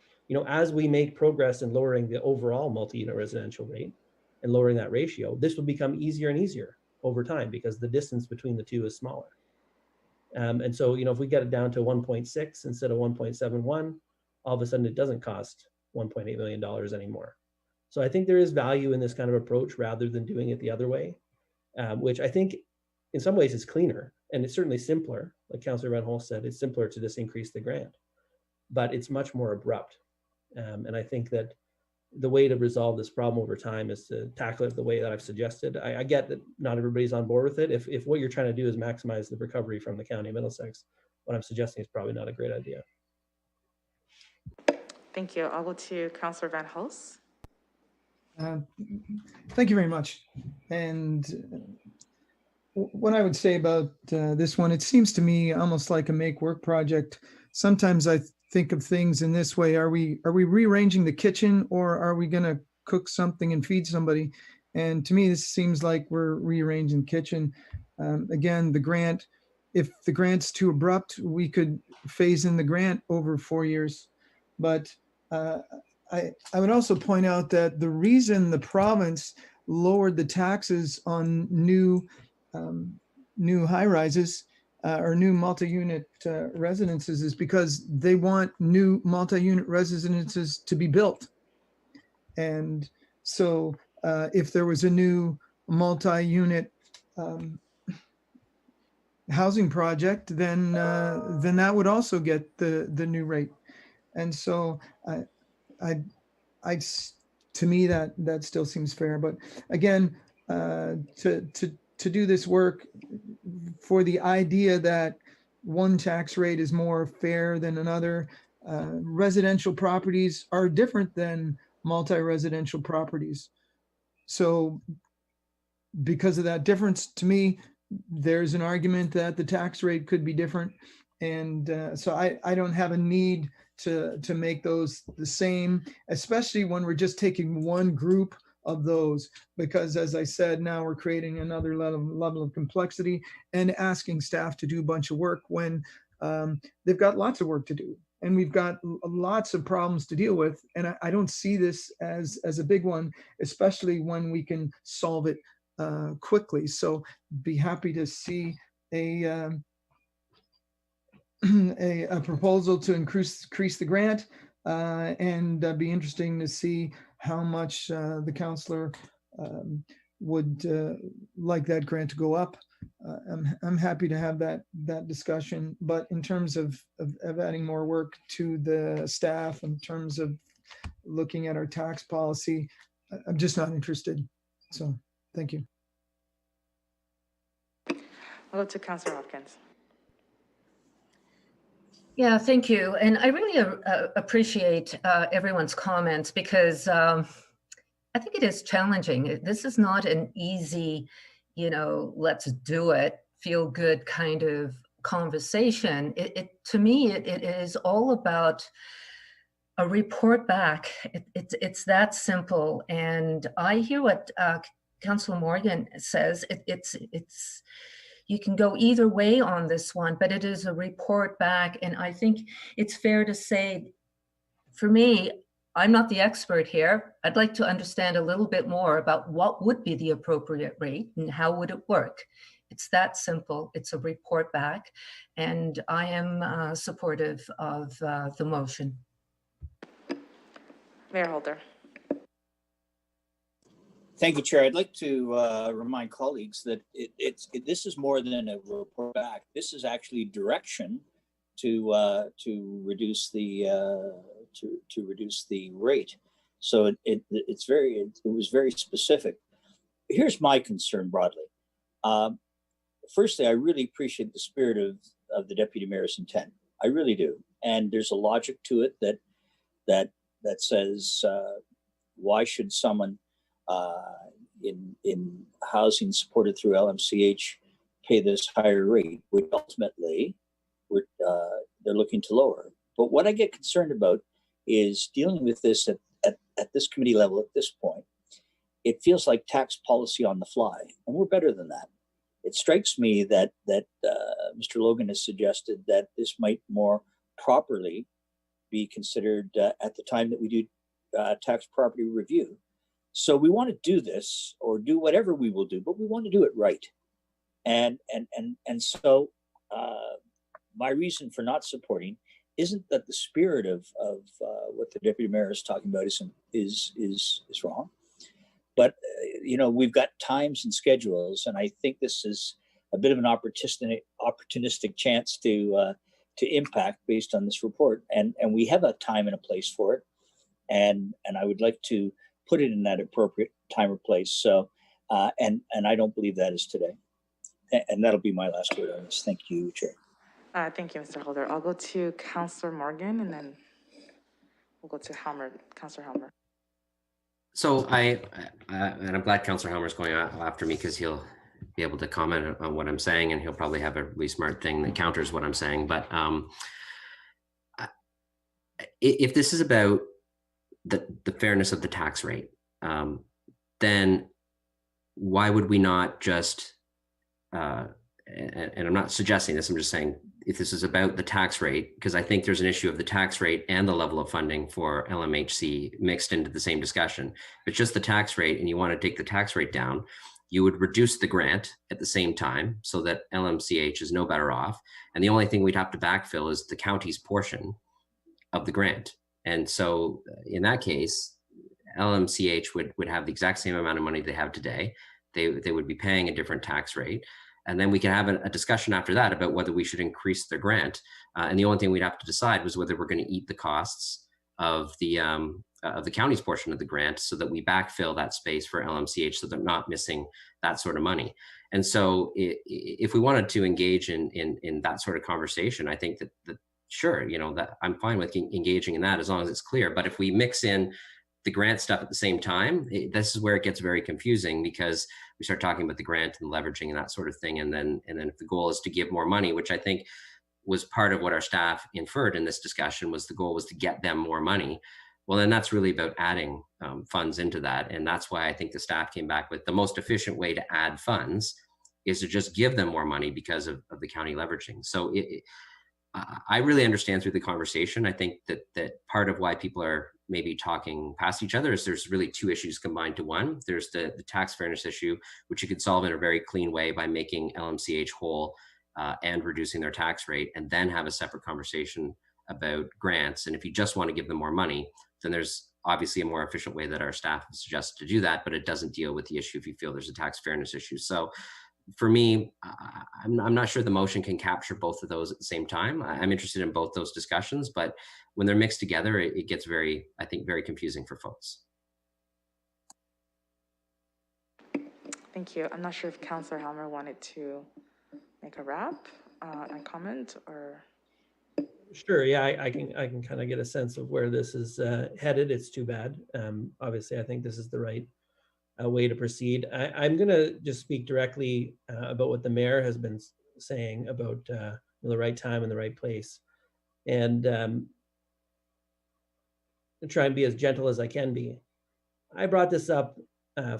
Speaker 5: As we make progress in lowering the overall multi-unit residential rate and lowering that ratio, this will become easier and easier over time because the distance between the two is smaller. And so, if we get it down to 1.6 instead of 1.71, all of a sudden it doesn't cost $1.8 million anymore. So I think there is value in this kind of approach rather than doing it the other way, which I think in some ways is cleaner and it's certainly simpler. Like Councillor Van Holst said, it's simpler to just increase the grant, but it's much more abrupt. And I think that the way to resolve this problem over time is to tackle it the way that I've suggested. I get that not everybody's on board with it. If what you're trying to do is maximize the recovery from the County of Middlesex, what I'm suggesting is probably not a great idea.
Speaker 1: Thank you. I'll go to Councillor Van Hulst.
Speaker 8: Thank you very much. And what I would say about this one, it seems to me almost like a make work project. Sometimes I think of things in this way. Are we rearranging the kitchen, or are we going to cook something and feed somebody? And to me, this seems like we're rearranging the kitchen. Again, the grant, if the grant's too abrupt, we could phase in the grant over 4 years. But I would also point out that the reason the province lowered the taxes on new high-rises or new multi-unit residences is because they want new multi-unit residences to be built. And so if there was a new multi-unit housing project, then that would also get the new rate. And so to me, that still seems fair. But again, to do this work for the idea that one tax rate is more fair than another, residential properties are different than multi-residential properties. So because of that difference, to me, there's an argument that the tax rate could be different. And so I don't have a need to make those the same, especially when we're just taking one group of those, because as I said, now we're creating another level of complexity and asking staff to do a bunch of work when they've got lots of work to do. And we've got lots of problems to deal with. And I don't see this as a big one, especially when we can solve it quickly. So be happy to see a proposal to increase the grant, and be interesting to see how much the councillor would like that grant to go up. I'm happy to have that discussion. But in terms of adding more work to the staff, in terms of looking at our tax policy, I'm just not interested. So thank you.
Speaker 1: I'll go to Councillor Hopkins.
Speaker 3: Yeah, thank you. And I really appreciate everyone's comments, because I think it is challenging. This is not an easy, let's do it, feel good kind of conversation. To me, it is all about a report back. It's that simple. And I hear what Councillor Morgan says. It's you can go either way on this one, but it is a report back. And I think it's fair to say, for me, I'm not the expert here. I'd like to understand a little bit more about what would be the appropriate rate and how would it work. It's that simple. It's a report back, and I am supportive of the motion.
Speaker 1: Mayor Holder.
Speaker 2: Thank you, Chair. I'd like to remind colleagues that this is more than a report back. This is actually direction to reduce the reduce the rate. So it was very specific. Here's my concern broadly. Firstly, I really appreciate the spirit of the Deputy Mayor's intent. I really do, and there's a logic to it that says why should someone in housing supported through LMCH pay this higher rate, which ultimately they're looking to lower. But what I get concerned about is dealing with this at this committee level at this point. It feels like tax policy on the fly, and we're better than that. It strikes me that Mr. Logan has suggested that this might more properly be considered at the time that we do tax property review. So we want to do this, or do whatever we will do, but we want to do it right. And so my reason for not supporting isn't that the spirit of what the Deputy Mayor is talking about is wrong, but we've got times and schedules, and I think this is a bit of an opportunistic chance to impact based on this report, and we have a time and a place for it, and I would like to put it in that appropriate time or place. So, and I don't believe that is today. And that'll be my last word on this. Thank you, Chair.
Speaker 1: Thank you, Mr. Holder. I'll go to Councillor Morgan, and then we'll go to Councillor Helmer.
Speaker 9: So and I'm glad Councillor Helmer's going after me, because he'll be able to comment on what I'm saying, and he'll probably have a really smart thing that counters what I'm saying. But if this is about the fairness of the tax rate, then why would we not just, and I'm not suggesting this, I'm just saying, if this is about the tax rate, because I think there's an issue of the tax rate and the level of funding for LMHC mixed into the same discussion. If it's just the tax rate and you want to take the tax rate down, you would reduce the grant at the same time so that LMCH is no better off. And the only thing we'd have to backfill is the county's portion of the grant. And so in that case, LMCH would have the exact same amount of money they have today. They would be paying a different tax rate. And then we can have a discussion after that about whether we should increase the grant. And the only thing we'd have to decide was whether we're going to eat the costs of the county's portion of the grant, so that we backfill that space for LMCH, so they're not missing that sort of money. And so if we wanted to engage in that sort of conversation, I think that sure, that I'm fine with engaging in that as long as it's clear. But if we mix in the grant stuff at the same time, this is where it gets very confusing, because we start talking about the grant and leveraging and that sort of thing. And then if the goal is to give more money, which I think was part of what our staff inferred in this discussion, was the goal was to get them more money. Well, then that's really about adding funds into that. And that's why I think the staff came back with the most efficient way to add funds is to just give them more money because of the county leveraging. So I really understand through the conversation. I think that part of why people are maybe talking past each other is there's really two issues combined to one. There's the tax fairness issue, which you could solve in a very clean way by making LMCH whole and reducing their tax rate, and then have a separate conversation about grants. And if you just want to give them more money, then there's obviously a more efficient way that our staff suggests to do that, but it doesn't deal with the issue if you feel there's a tax fairness issue. So for me, I'm not sure the motion can capture both of those at the same time. I'm interested in both those discussions, but when they're mixed together, it gets very, I think, very confusing for folks.
Speaker 1: Thank you. I'm not sure if Councillor Helmer wanted to make a wrap and comment, or.
Speaker 5: Sure. Yeah, I can kind of get a sense of where this is headed. It's too bad. Obviously, I think this is the right way to proceed. I'm going to just speak directly about what the mayor has been saying about the right time and the right place, and try and be as gentle as I can be. I brought this up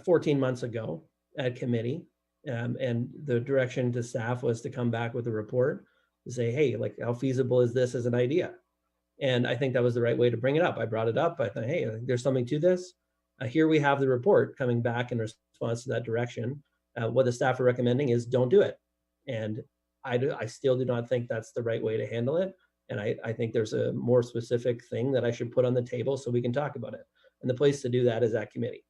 Speaker 5: 14 months ago at committee, and the direction to staff was to come back with a report to say, hey, like, how feasible is this as an idea? And I think that was the right way to bring it up. I brought it up. I thought, hey, there's something to this. Here we have the report coming back in response to that direction. What the staff are recommending is don't do it. And I still do not think that's the right way to handle it. And I think there's a more specific thing that I should put on the table so we can talk about it. And the place to do that is at committee.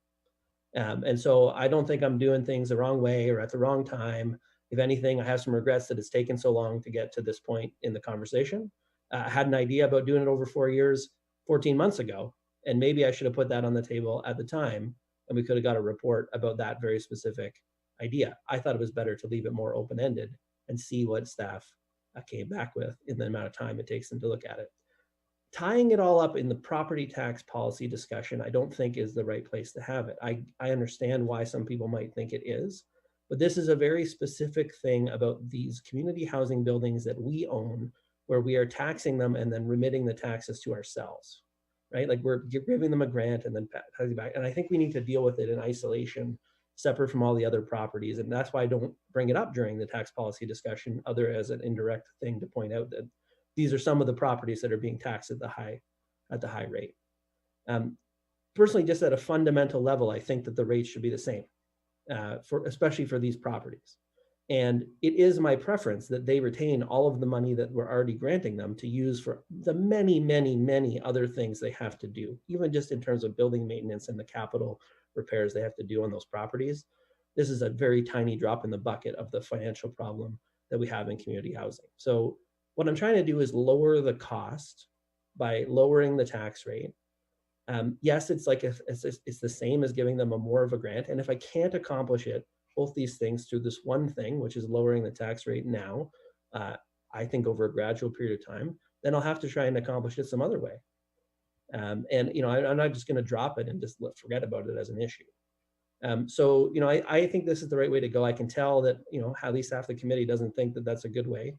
Speaker 5: And so I don't think I'm doing things the wrong way or at the wrong time. If anything, I have some regrets that it's taken so long to get to this point in the conversation. I had an idea about doing it over 4 years, 14 months ago, and maybe I should have put that on the table at the time, and we could have got a report about that very specific idea. I thought it was better to leave it more open-ended and see what staff came back with in the amount of time it takes them to look at it. Tying it all up in the property tax policy discussion, I don't think is the right place to have it. I understand why some people might think it is, but this is a very specific thing about these community housing buildings that we own, where we are taxing them and then remitting the taxes to ourselves, right? Like, we're giving them a grant and then passing back. And I think we need to deal with it in isolation, separate from all the other properties. And that's why I don't bring it up during the tax policy discussion, other as an indirect thing to point out that these are some of the properties that are being taxed at the high rate. Personally, just at a fundamental level, I think that the rates should be the same, especially for these properties. And it is my preference that they retain all of the money that we're already granting them to use for the many, many, many other things they have to do, even just in terms of building maintenance and the capital repairs they have to do on those properties. This is a very tiny drop in the bucket of the financial problem that we have in community housing. So what I'm trying to do is lower the cost by lowering the tax rate. Yes, it's like it's the same as giving them more of a grant. And if I can't accomplish it, both these things through this one thing, which is lowering the tax rate now, I think over a gradual period of time, then I'll have to try and accomplish it some other way. And I'm not just going to drop it and just forget about it as an issue. So I think this is the right way to go. I can tell that at least half the committee doesn't think that that's a good way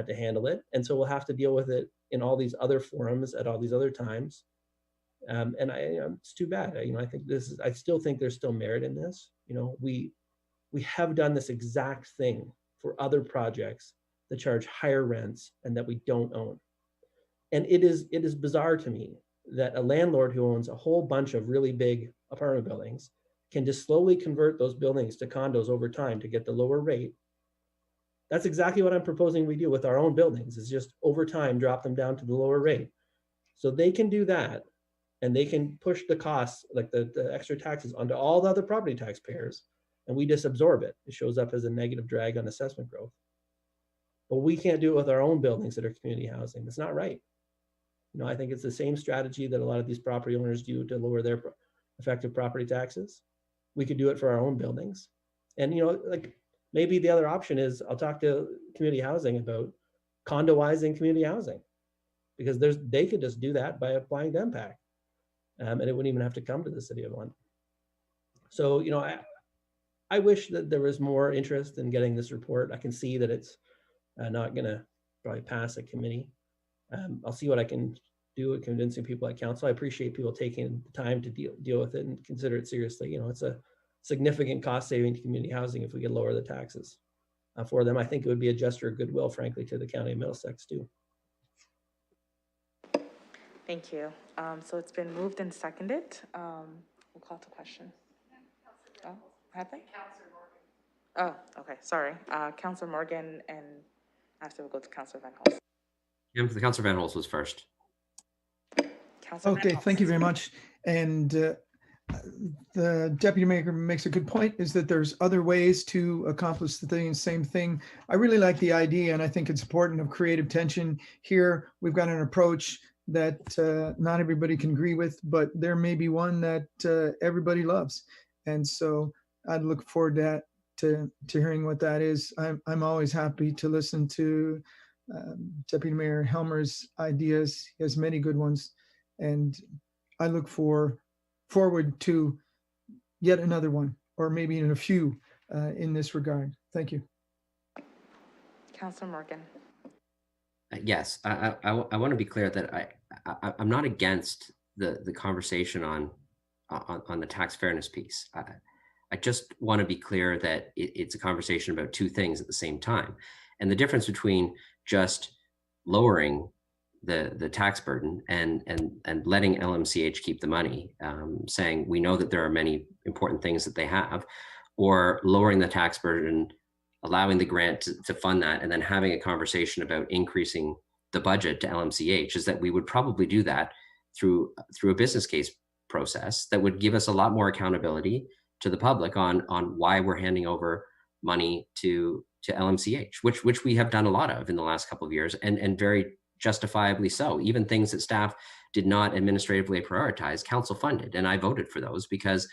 Speaker 5: to handle it, and so we'll have to deal with it in all these other forums at all these other times. And it's too bad. I think I still think there's still merit in this. We have done this exact thing for other projects that charge higher rents and that we don't own. And it is bizarre to me that a landlord who owns a whole bunch of really big apartment buildings can just slowly convert those buildings to condos over time to get the lower rate. That's exactly what I'm proposing we do with our own buildings, is just over time drop them down to the lower rate. So they can do that, and they can push the costs, like the extra taxes, onto all the other property taxpayers, and we just absorb it. It shows up as a negative drag on assessment growth. But we can't do it with our own buildings that are community housing. That's not right. I think it's the same strategy that a lot of these property owners do to lower their effective property taxes. We could do it for our own buildings. And like, maybe the other option is I'll talk to community housing about condoizing community housing, because they could just do that by applying to MPAC, and it wouldn't even have to come to the City of London. So I wish that there was more interest in getting this report. I can see that it's not going to probably pass a committee. I'll see what I can do at convincing people at council. I appreciate people taking the time to deal with it and consider it seriously. It's a significant cost saving to community housing if we could lower the taxes for them. I think it would be a gesture of goodwill, frankly, to the County of Middlesex too.
Speaker 1: Thank you. So it's been moved and seconded. We'll call to question. Oh, have they? Oh, okay, sorry. Councillor Morgan, and after we'll go to Councillor Van Holst.
Speaker 9: Yeah, the Councillor Van Holst was first.
Speaker 1: Councillor Van
Speaker 8: Okay,
Speaker 1: Holst.
Speaker 8: thank you very much. And the deputy mayor makes a good point, is that there's other ways to accomplish the same thing. I really like the idea, and I think it's important, of creative tension here. We've got an approach that not everybody can agree with, but there may be one that everybody loves. And so I'd look forward to hearing what that is. I'm always happy to listen to Deputy Mayor Helmer's ideas. He has many good ones, and I look forward to yet another one, or maybe in a few in this regard. Thank you.
Speaker 1: Councillor Morgan.
Speaker 9: Yes, I want to be clear that I'm not against the conversation on the tax fairness piece. I just want to be clear that it's a conversation about two things at the same time. And the difference between just lowering the tax burden and letting LMCH keep the money, saying we know that there are many important things that they have, or lowering the tax burden, allowing the grant to fund that, and then having a conversation about increasing the budget to LMCH, is that we would probably do that through a business case process that would give us a lot more accountability to the public on why we're handing over money to LMCH, which we have done a lot of in the last couple of years, and very justifiably so. Even things that staff did not administratively prioritize, council funded, and I voted for those because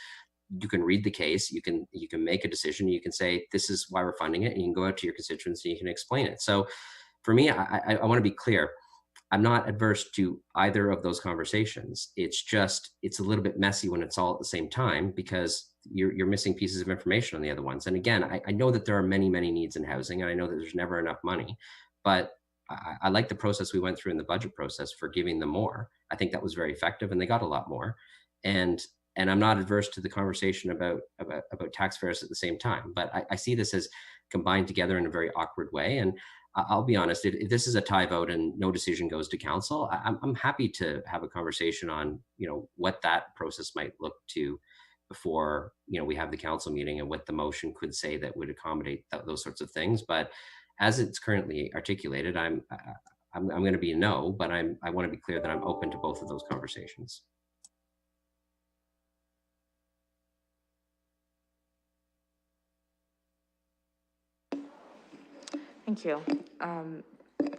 Speaker 9: you can read the case, you can make a decision, you can say this is why we're funding it, and you can go out to your constituents and you can explain it. So for me, I want to be clear. I'm not adverse to either of those conversations. It's just, it's a little bit messy when it's all at the same time, because you're missing pieces of information on the other ones. And again, I know that there are many needs in housing, and I know that there's never enough money, but I like the process we went through in the budget process for giving them more. I think that was very effective, and they got a lot more. And I'm not adverse to the conversation about tax fares at the same time, but I see this as combined together in a very awkward way. And I'll be honest, if this is a tie vote and no decision goes to council, I'm happy to have a conversation on, what that process might look to before, we have the council meeting, and what the motion could say that would accommodate those sorts of things. But as it's currently articulated, I'm going to be a no, but I want to be clear that I'm open to both of those conversations.
Speaker 1: Thank you.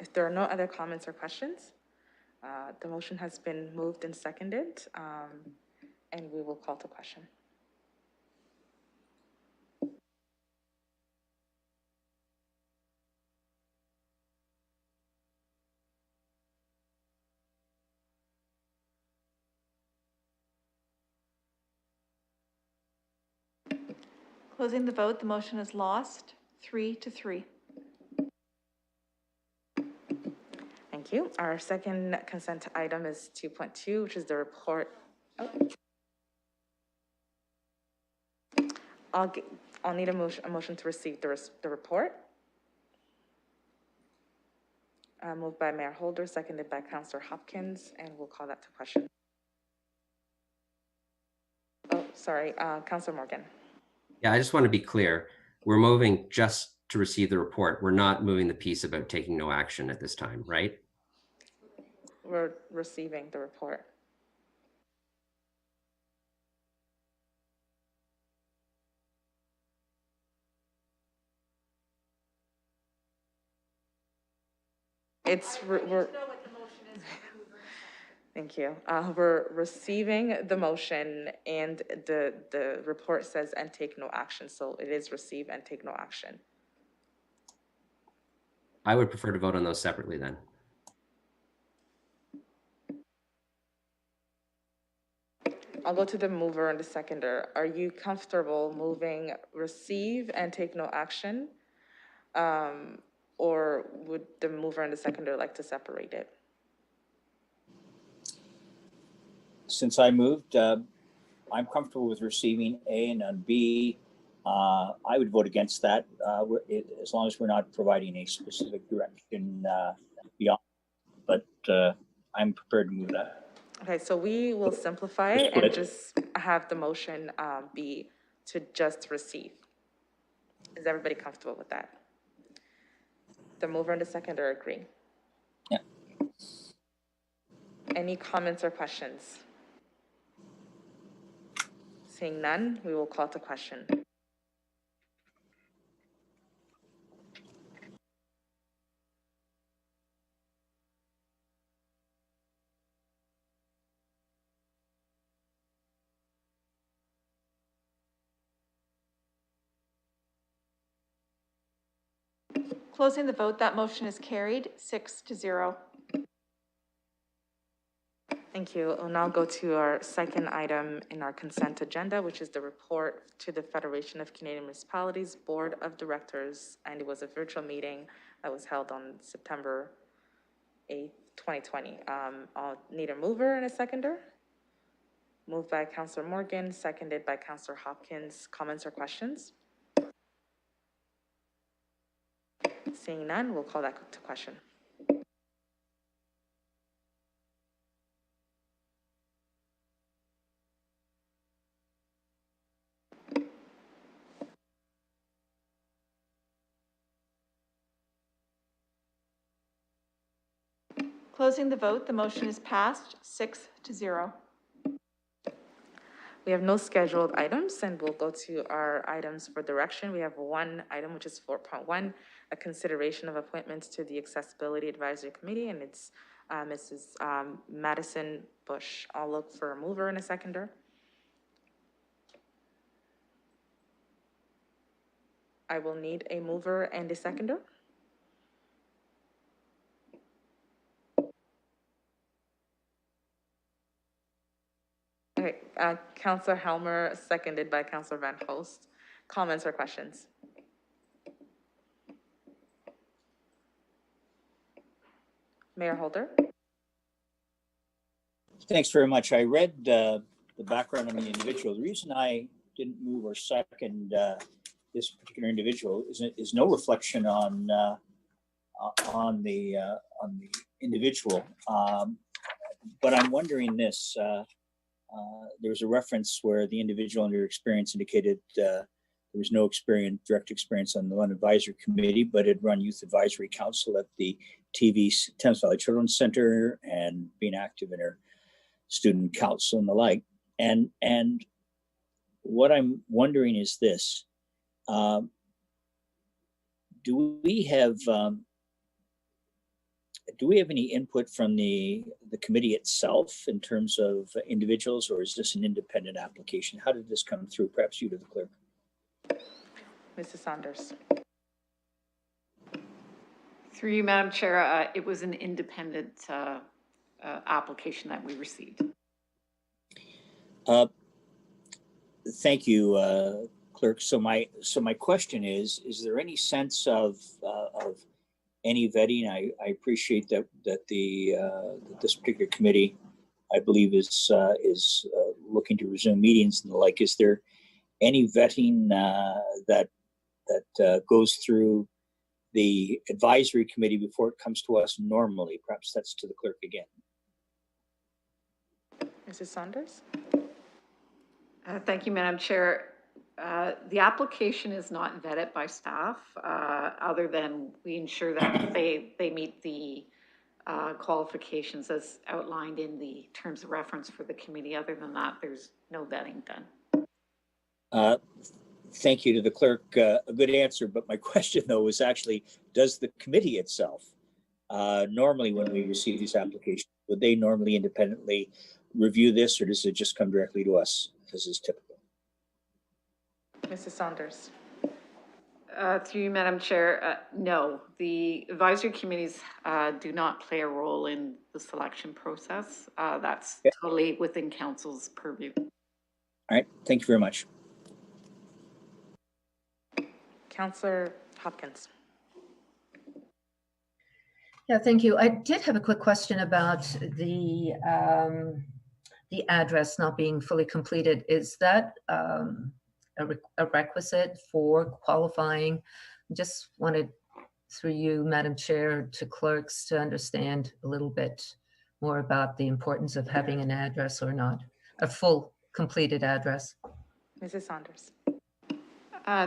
Speaker 1: If there are no other comments or questions, the motion has been moved and seconded, and we will call to question.
Speaker 4: Closing the vote, the motion is lost, 3-3.
Speaker 1: Thank you. Our second consent item is 2.2, which is the report. I'll need a motion to receive the report. Moved by Mayor Holder, seconded by Councillor Hopkins, and we'll call that to question. Oh, sorry, Councillor Morgan.
Speaker 9: Yeah, I just want to be clear. We're moving just to receive the report. We're not moving the piece about taking no action at this time, right?
Speaker 1: We're receiving the report. Thank you. We're receiving the motion, and the report says and take no action. So it is receive and take no action.
Speaker 9: I would prefer to vote on those separately then.
Speaker 1: I'll go to the mover and the seconder. Are you comfortable moving receive and take no action? Or would the mover and the seconder like to separate it?
Speaker 2: Since I moved, I'm comfortable with receiving A, and on B, I would vote against that as long as we're not providing a specific direction beyond. But I'm prepared to move that.
Speaker 1: Okay, so we will simplify it and just have the motion be to just receive. Is everybody comfortable with that? The mover and the seconder agree?
Speaker 2: Yeah.
Speaker 1: Any comments or questions? Seeing none, we will call to question.
Speaker 4: Closing the vote, that motion is carried 6-0.
Speaker 1: Thank you. We'll now go to our second item in our consent agenda, which is the report to the Federation of Canadian Municipalities Board of Directors. And it was a virtual meeting that was held on September 8th, 2020. I'll need a mover and a seconder. Moved by Councillor Morgan, seconded by Councillor Hopkins. Comments or questions? Seeing none, we'll call that to question.
Speaker 4: Closing the vote, the motion is passed 6-0.
Speaker 1: We have no scheduled items, and we'll go to our items for direction. We have one item, which is 4.1, a consideration of appointments to the Accessibility Advisory Committee, and it's Mrs. Madison Bush. I'll look for a mover and a seconder. I will need a mover and a seconder. Okay, Councillor Helmer, seconded by Councillor Van Hulst. Comments or questions? Mayor Holder.
Speaker 2: Thanks very much. I read the background on the individual. The reason I didn't move or second this particular individual is no reflection on the individual. But I'm wondering this. There was a reference where the individual under experience indicated there was no direct experience on the London Advisory Committee, but had run Youth Advisory Council at the Thames Valley Children's Center and being active in her student council and the like. And what I'm wondering is this: do we have any input from the committee itself in terms of individuals, or is this an independent application? How did this come through? Perhaps you to the clerk.
Speaker 1: Mrs. Saunders.
Speaker 10: Through you, Madam Chair, it was an independent application that we received.
Speaker 2: Thank you, clerk. So my question is there any sense of any vetting? I appreciate that this particular committee, I believe, is looking to resume meetings and the like. Is there any vetting that goes through the advisory committee before it comes to us normally? Perhaps that's to the clerk again.
Speaker 1: Mrs. Saunders.
Speaker 10: Thank you, Madam Chair. The application is not vetted by staff, other than we ensure that they meet the qualifications as outlined in the terms of reference for the committee. Other than that, there's no vetting done.
Speaker 2: Thank you to the clerk. A good answer, but my question though was actually, does the committee itself, normally when we receive these applications, would they normally independently review this, or does it just come directly to us, as is typical?
Speaker 1: Mrs. Saunders.
Speaker 10: Through you, Madam Chair, no. The advisory committees do not play a role in the selection process. That's totally within council's purview.
Speaker 2: All right, thank you very much.
Speaker 1: Councillor Hopkins.
Speaker 3: Yeah, thank you. I did have a quick question about the address not being fully completed. Is that a requisite for qualifying? Just wanted, through you, Madam Chair, to clerks to understand a little bit more about the importance of having an address or not, a full completed address.
Speaker 1: Mrs. Saunders.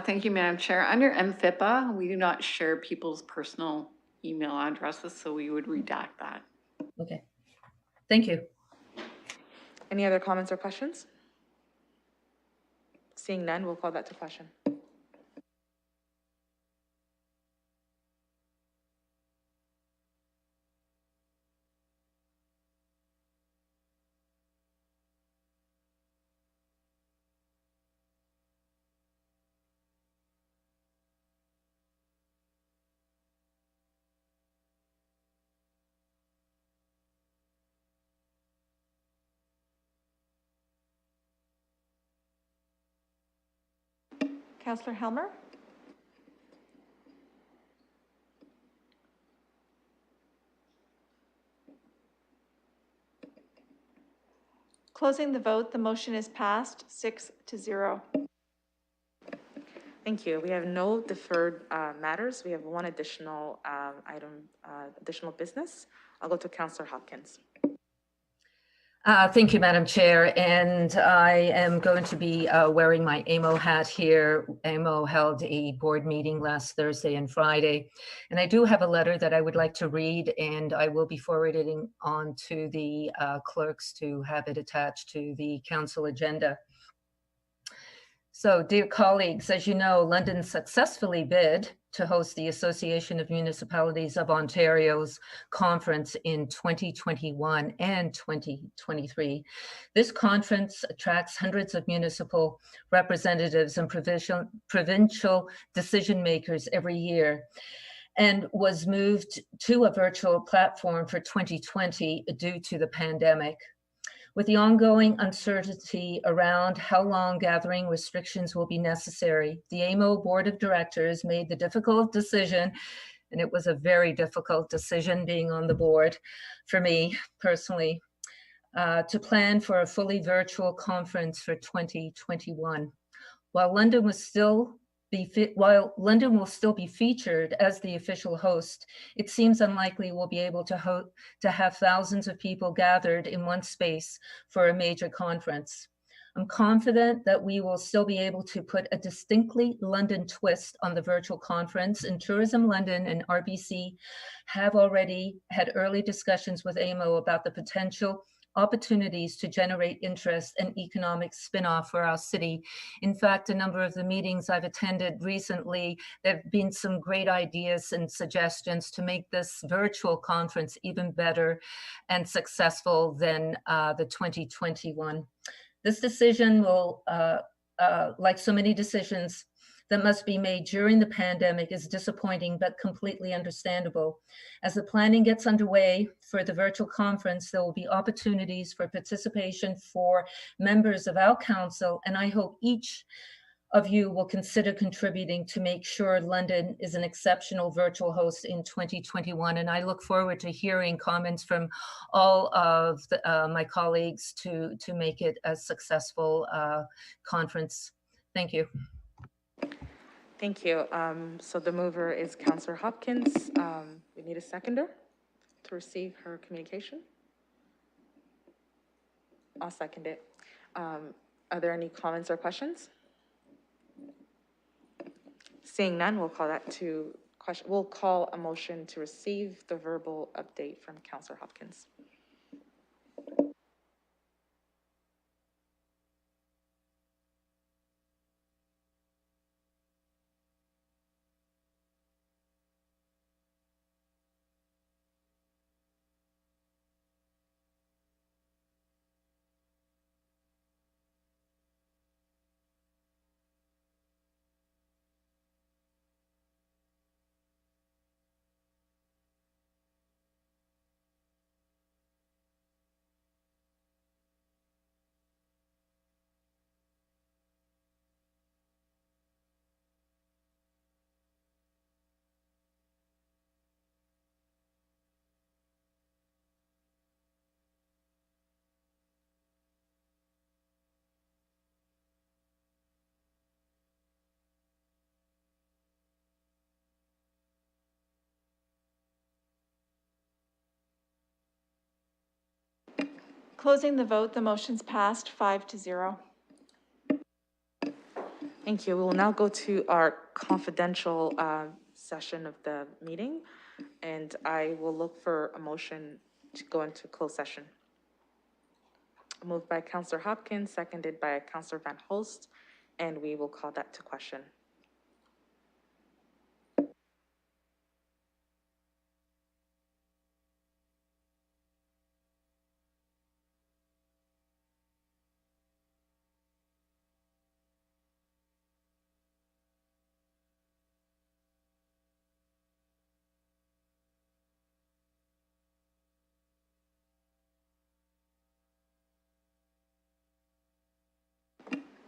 Speaker 10: Thank you, Madam Chair. Under MFIPA, we do not share people's personal email addresses, so we would redact that.
Speaker 3: Okay, thank you.
Speaker 1: Any other comments or questions? Seeing none, we'll call that to question.
Speaker 4: Councillor Helmer? Closing the vote, the motion is passed 6-0.
Speaker 1: Thank you. We have no deferred matters. We have one additional item, additional business. I'll go to Councillor Hopkins.
Speaker 3: Thank you, Madam Chair. And I am going to be wearing my AMO hat here. AMO held a board meeting last Thursday and Friday. And I do have a letter that I would like to read, and I will be forwarding on to the clerks to have it attached to the council agenda. So, dear colleagues, as you know, London successfully bid to host the Association of Municipalities of Ontario's conference in 2021 and 2023. This conference attracts hundreds of municipal representatives and provincial decision makers every year, and was moved to a virtual platform for 2020 due to the pandemic. With the ongoing uncertainty around how long gathering restrictions will be necessary, the AMO Board of Directors made the difficult decision, and it was a very difficult decision being on the board for me personally, to plan for a fully virtual conference for 2021. While London will still be featured as the official host, it seems unlikely we'll be able to have thousands of people gathered in one space for a major conference. I'm confident that we will still be able to put a distinctly London twist on the virtual conference, and Tourism London and RBC have already had early discussions with AMO about the potential opportunities to generate interest and economic spin-off for our city. In fact, a number of the meetings I've attended recently, there have been some great ideas and suggestions to make this virtual conference even better and successful than the 2021. This decision will, like so many decisions that must be made during the pandemic, is disappointing but completely understandable. As the planning gets underway for the virtual conference, there will be opportunities for participation for members of our council, and I hope each of you will consider contributing to make sure London is an exceptional virtual host in 2021. And I look forward to hearing comments from all of my colleagues to make it a successful conference. Thank you.
Speaker 1: Thank you. So the mover is Councillor Hopkins. We need a seconder to receive her communication. I'll second it. Are there any comments or questions? Seeing none, we'll call that to question. We'll call a motion to receive the verbal update from Councillor Hopkins.
Speaker 4: Closing the vote, the motion's passed 5-0.
Speaker 1: Thank you. We will now go to our confidential session of the meeting, and I will look for a motion to go into closed session. Moved by Councillor Hopkins, seconded by Councillor Van Holst. and we will call that to question.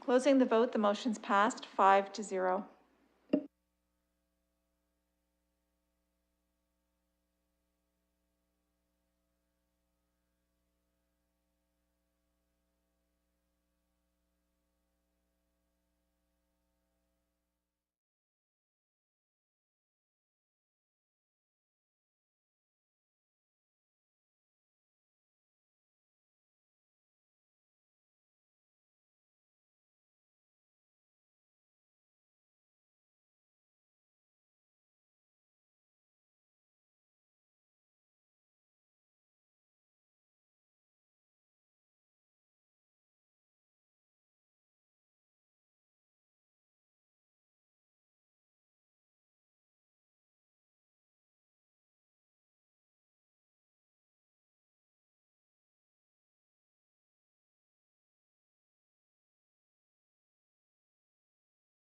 Speaker 4: Closing the vote, the motion's passed 5-0.